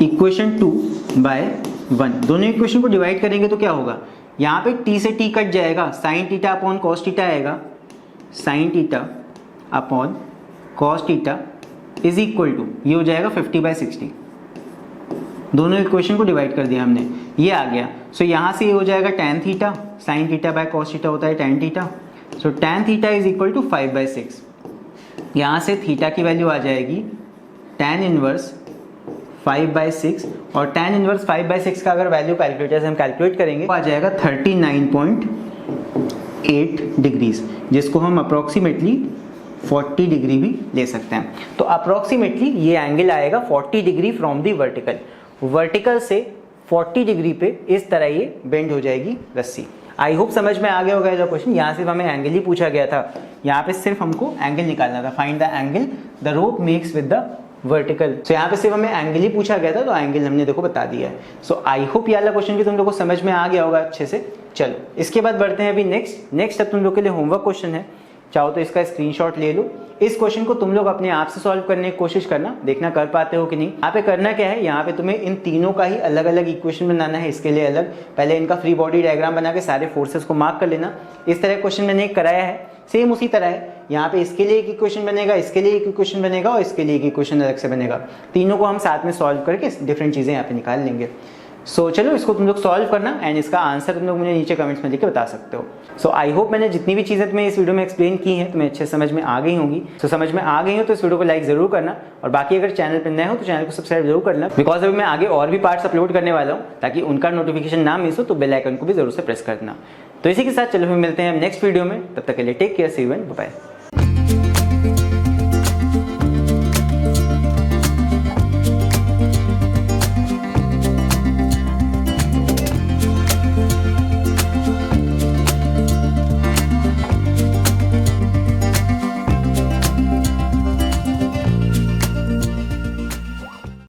इक्वेशन 2/1, दोनों इक्वेशन को डिवाइड करेंगे तो क्या होगा, यहाँ पे t से t कट जाएगा, sine theta upon cos theta आएगा, sine theta upon cos theta is equal to ये हो जाएगा 50/60। दोनों इक्वेशन को डिवाइड कर दिया हमने, ये आ गया। सो यहाँ से ये हो जाएगा tan theta, sine theta by cos theta होता है tan theta. So tan theta is equal to 5/6। यहाँ से थीटा की वैल्यू आ जाएगी tan इनवर्स 5/6, और tan इनवर्स 5/6 का अगर वैल्यू कैलकुलेटर से हम कैलकुलेट करेंगे तो आ जाएगा 39.8 डिग्रीज, जिसको हम अप्रोक्सीमेटली 40 डिग्री भी ले सकते हैं। तो अप्रोक्सीमेटली ये एंगल आएगा 40 degree from the vertical, vertical से 40 डिग्री पे इस तरह ये बेंड हो जाएगी रस्सी। आई होप समझ में आ गया होगा ये क्वेश्चन। यहाँ सिर्फ हमें एंगल ही पूछा गया था, यहाँ पे सिर्फ हमको एंगल निकालना था, find the angle the rope makes with the vertical. So यहाँ पे सिर्फ हमें एंगल ही पूछा गया था, तो एंगल हमने देखो बता दिया है। सो आई होप ये वाला क्वेश्चन भी तुम लोग को समझ में आ गया होगा अच्छे से। चलो इसके बाद बढ़ते हैं अभी नेक्स्ट अब तुम लोग के लिए होमवर्क क्वेश्चन है, चाहो तो इसका स्क्रीनशॉट ले लो। इस क्वेश्चन को तुम लोग अपने आप से सॉल्व करने की कोशिश करना, देखना कर पाते हो कि नहीं। यहाँ पे करना क्या है, यहाँ पे तुम्हें इन तीनों का ही अलग अलग इक्वेशन बनाना है। इसके लिए अलग पहले इनका फ्री बॉडी डायग्राम बना के सारे फोर्सेस को मार्क कर लेना। इस तरह क्वेश्चन मैंने एक कराया है, सेम उसी तरह है। यहाँ पे इसके लिए एक इक्वेशन बनेगा, इसके लिए एक इक्वेशन बनेगा और इसके लिए एक इक्वेशन अलग से बनेगा। तीनों को हम साथ में सॉल्व करके डिफरेंट चीजें यहाँ पे निकाल लेंगे। सो चलो इसको तुम लोग सॉल्व करना एंड इसका आंसर तुम लोग मुझे नीचे कमेंट्स में लिख के बता सकते हो। सो आई होप मैंने जितनी भी चीज़ें तुम्हें इस वीडियो में एक्सप्लेन की हैं तुम्हें अच्छे समझ में आ गई होंगी। सो समझ में आ गई हो तो इस वीडियो को लाइक जरूर करना, और बाकी अगर चैनल पर नए हो तो चैनल को सब्सक्राइब जरूर करना, बिकॉज अभी मैं आगे और भी पार्ट्स अपलोड करने वाला हूँ, ताकि उनका नोटिफिकेशन ना मिस हो तो बेल आइकन को भी जरूर से प्रेस करना। तो इसी के साथ चलो फिर मिलते हैं नेक्स्ट वीडियो में, तब तक के लिए take care, see you and bye.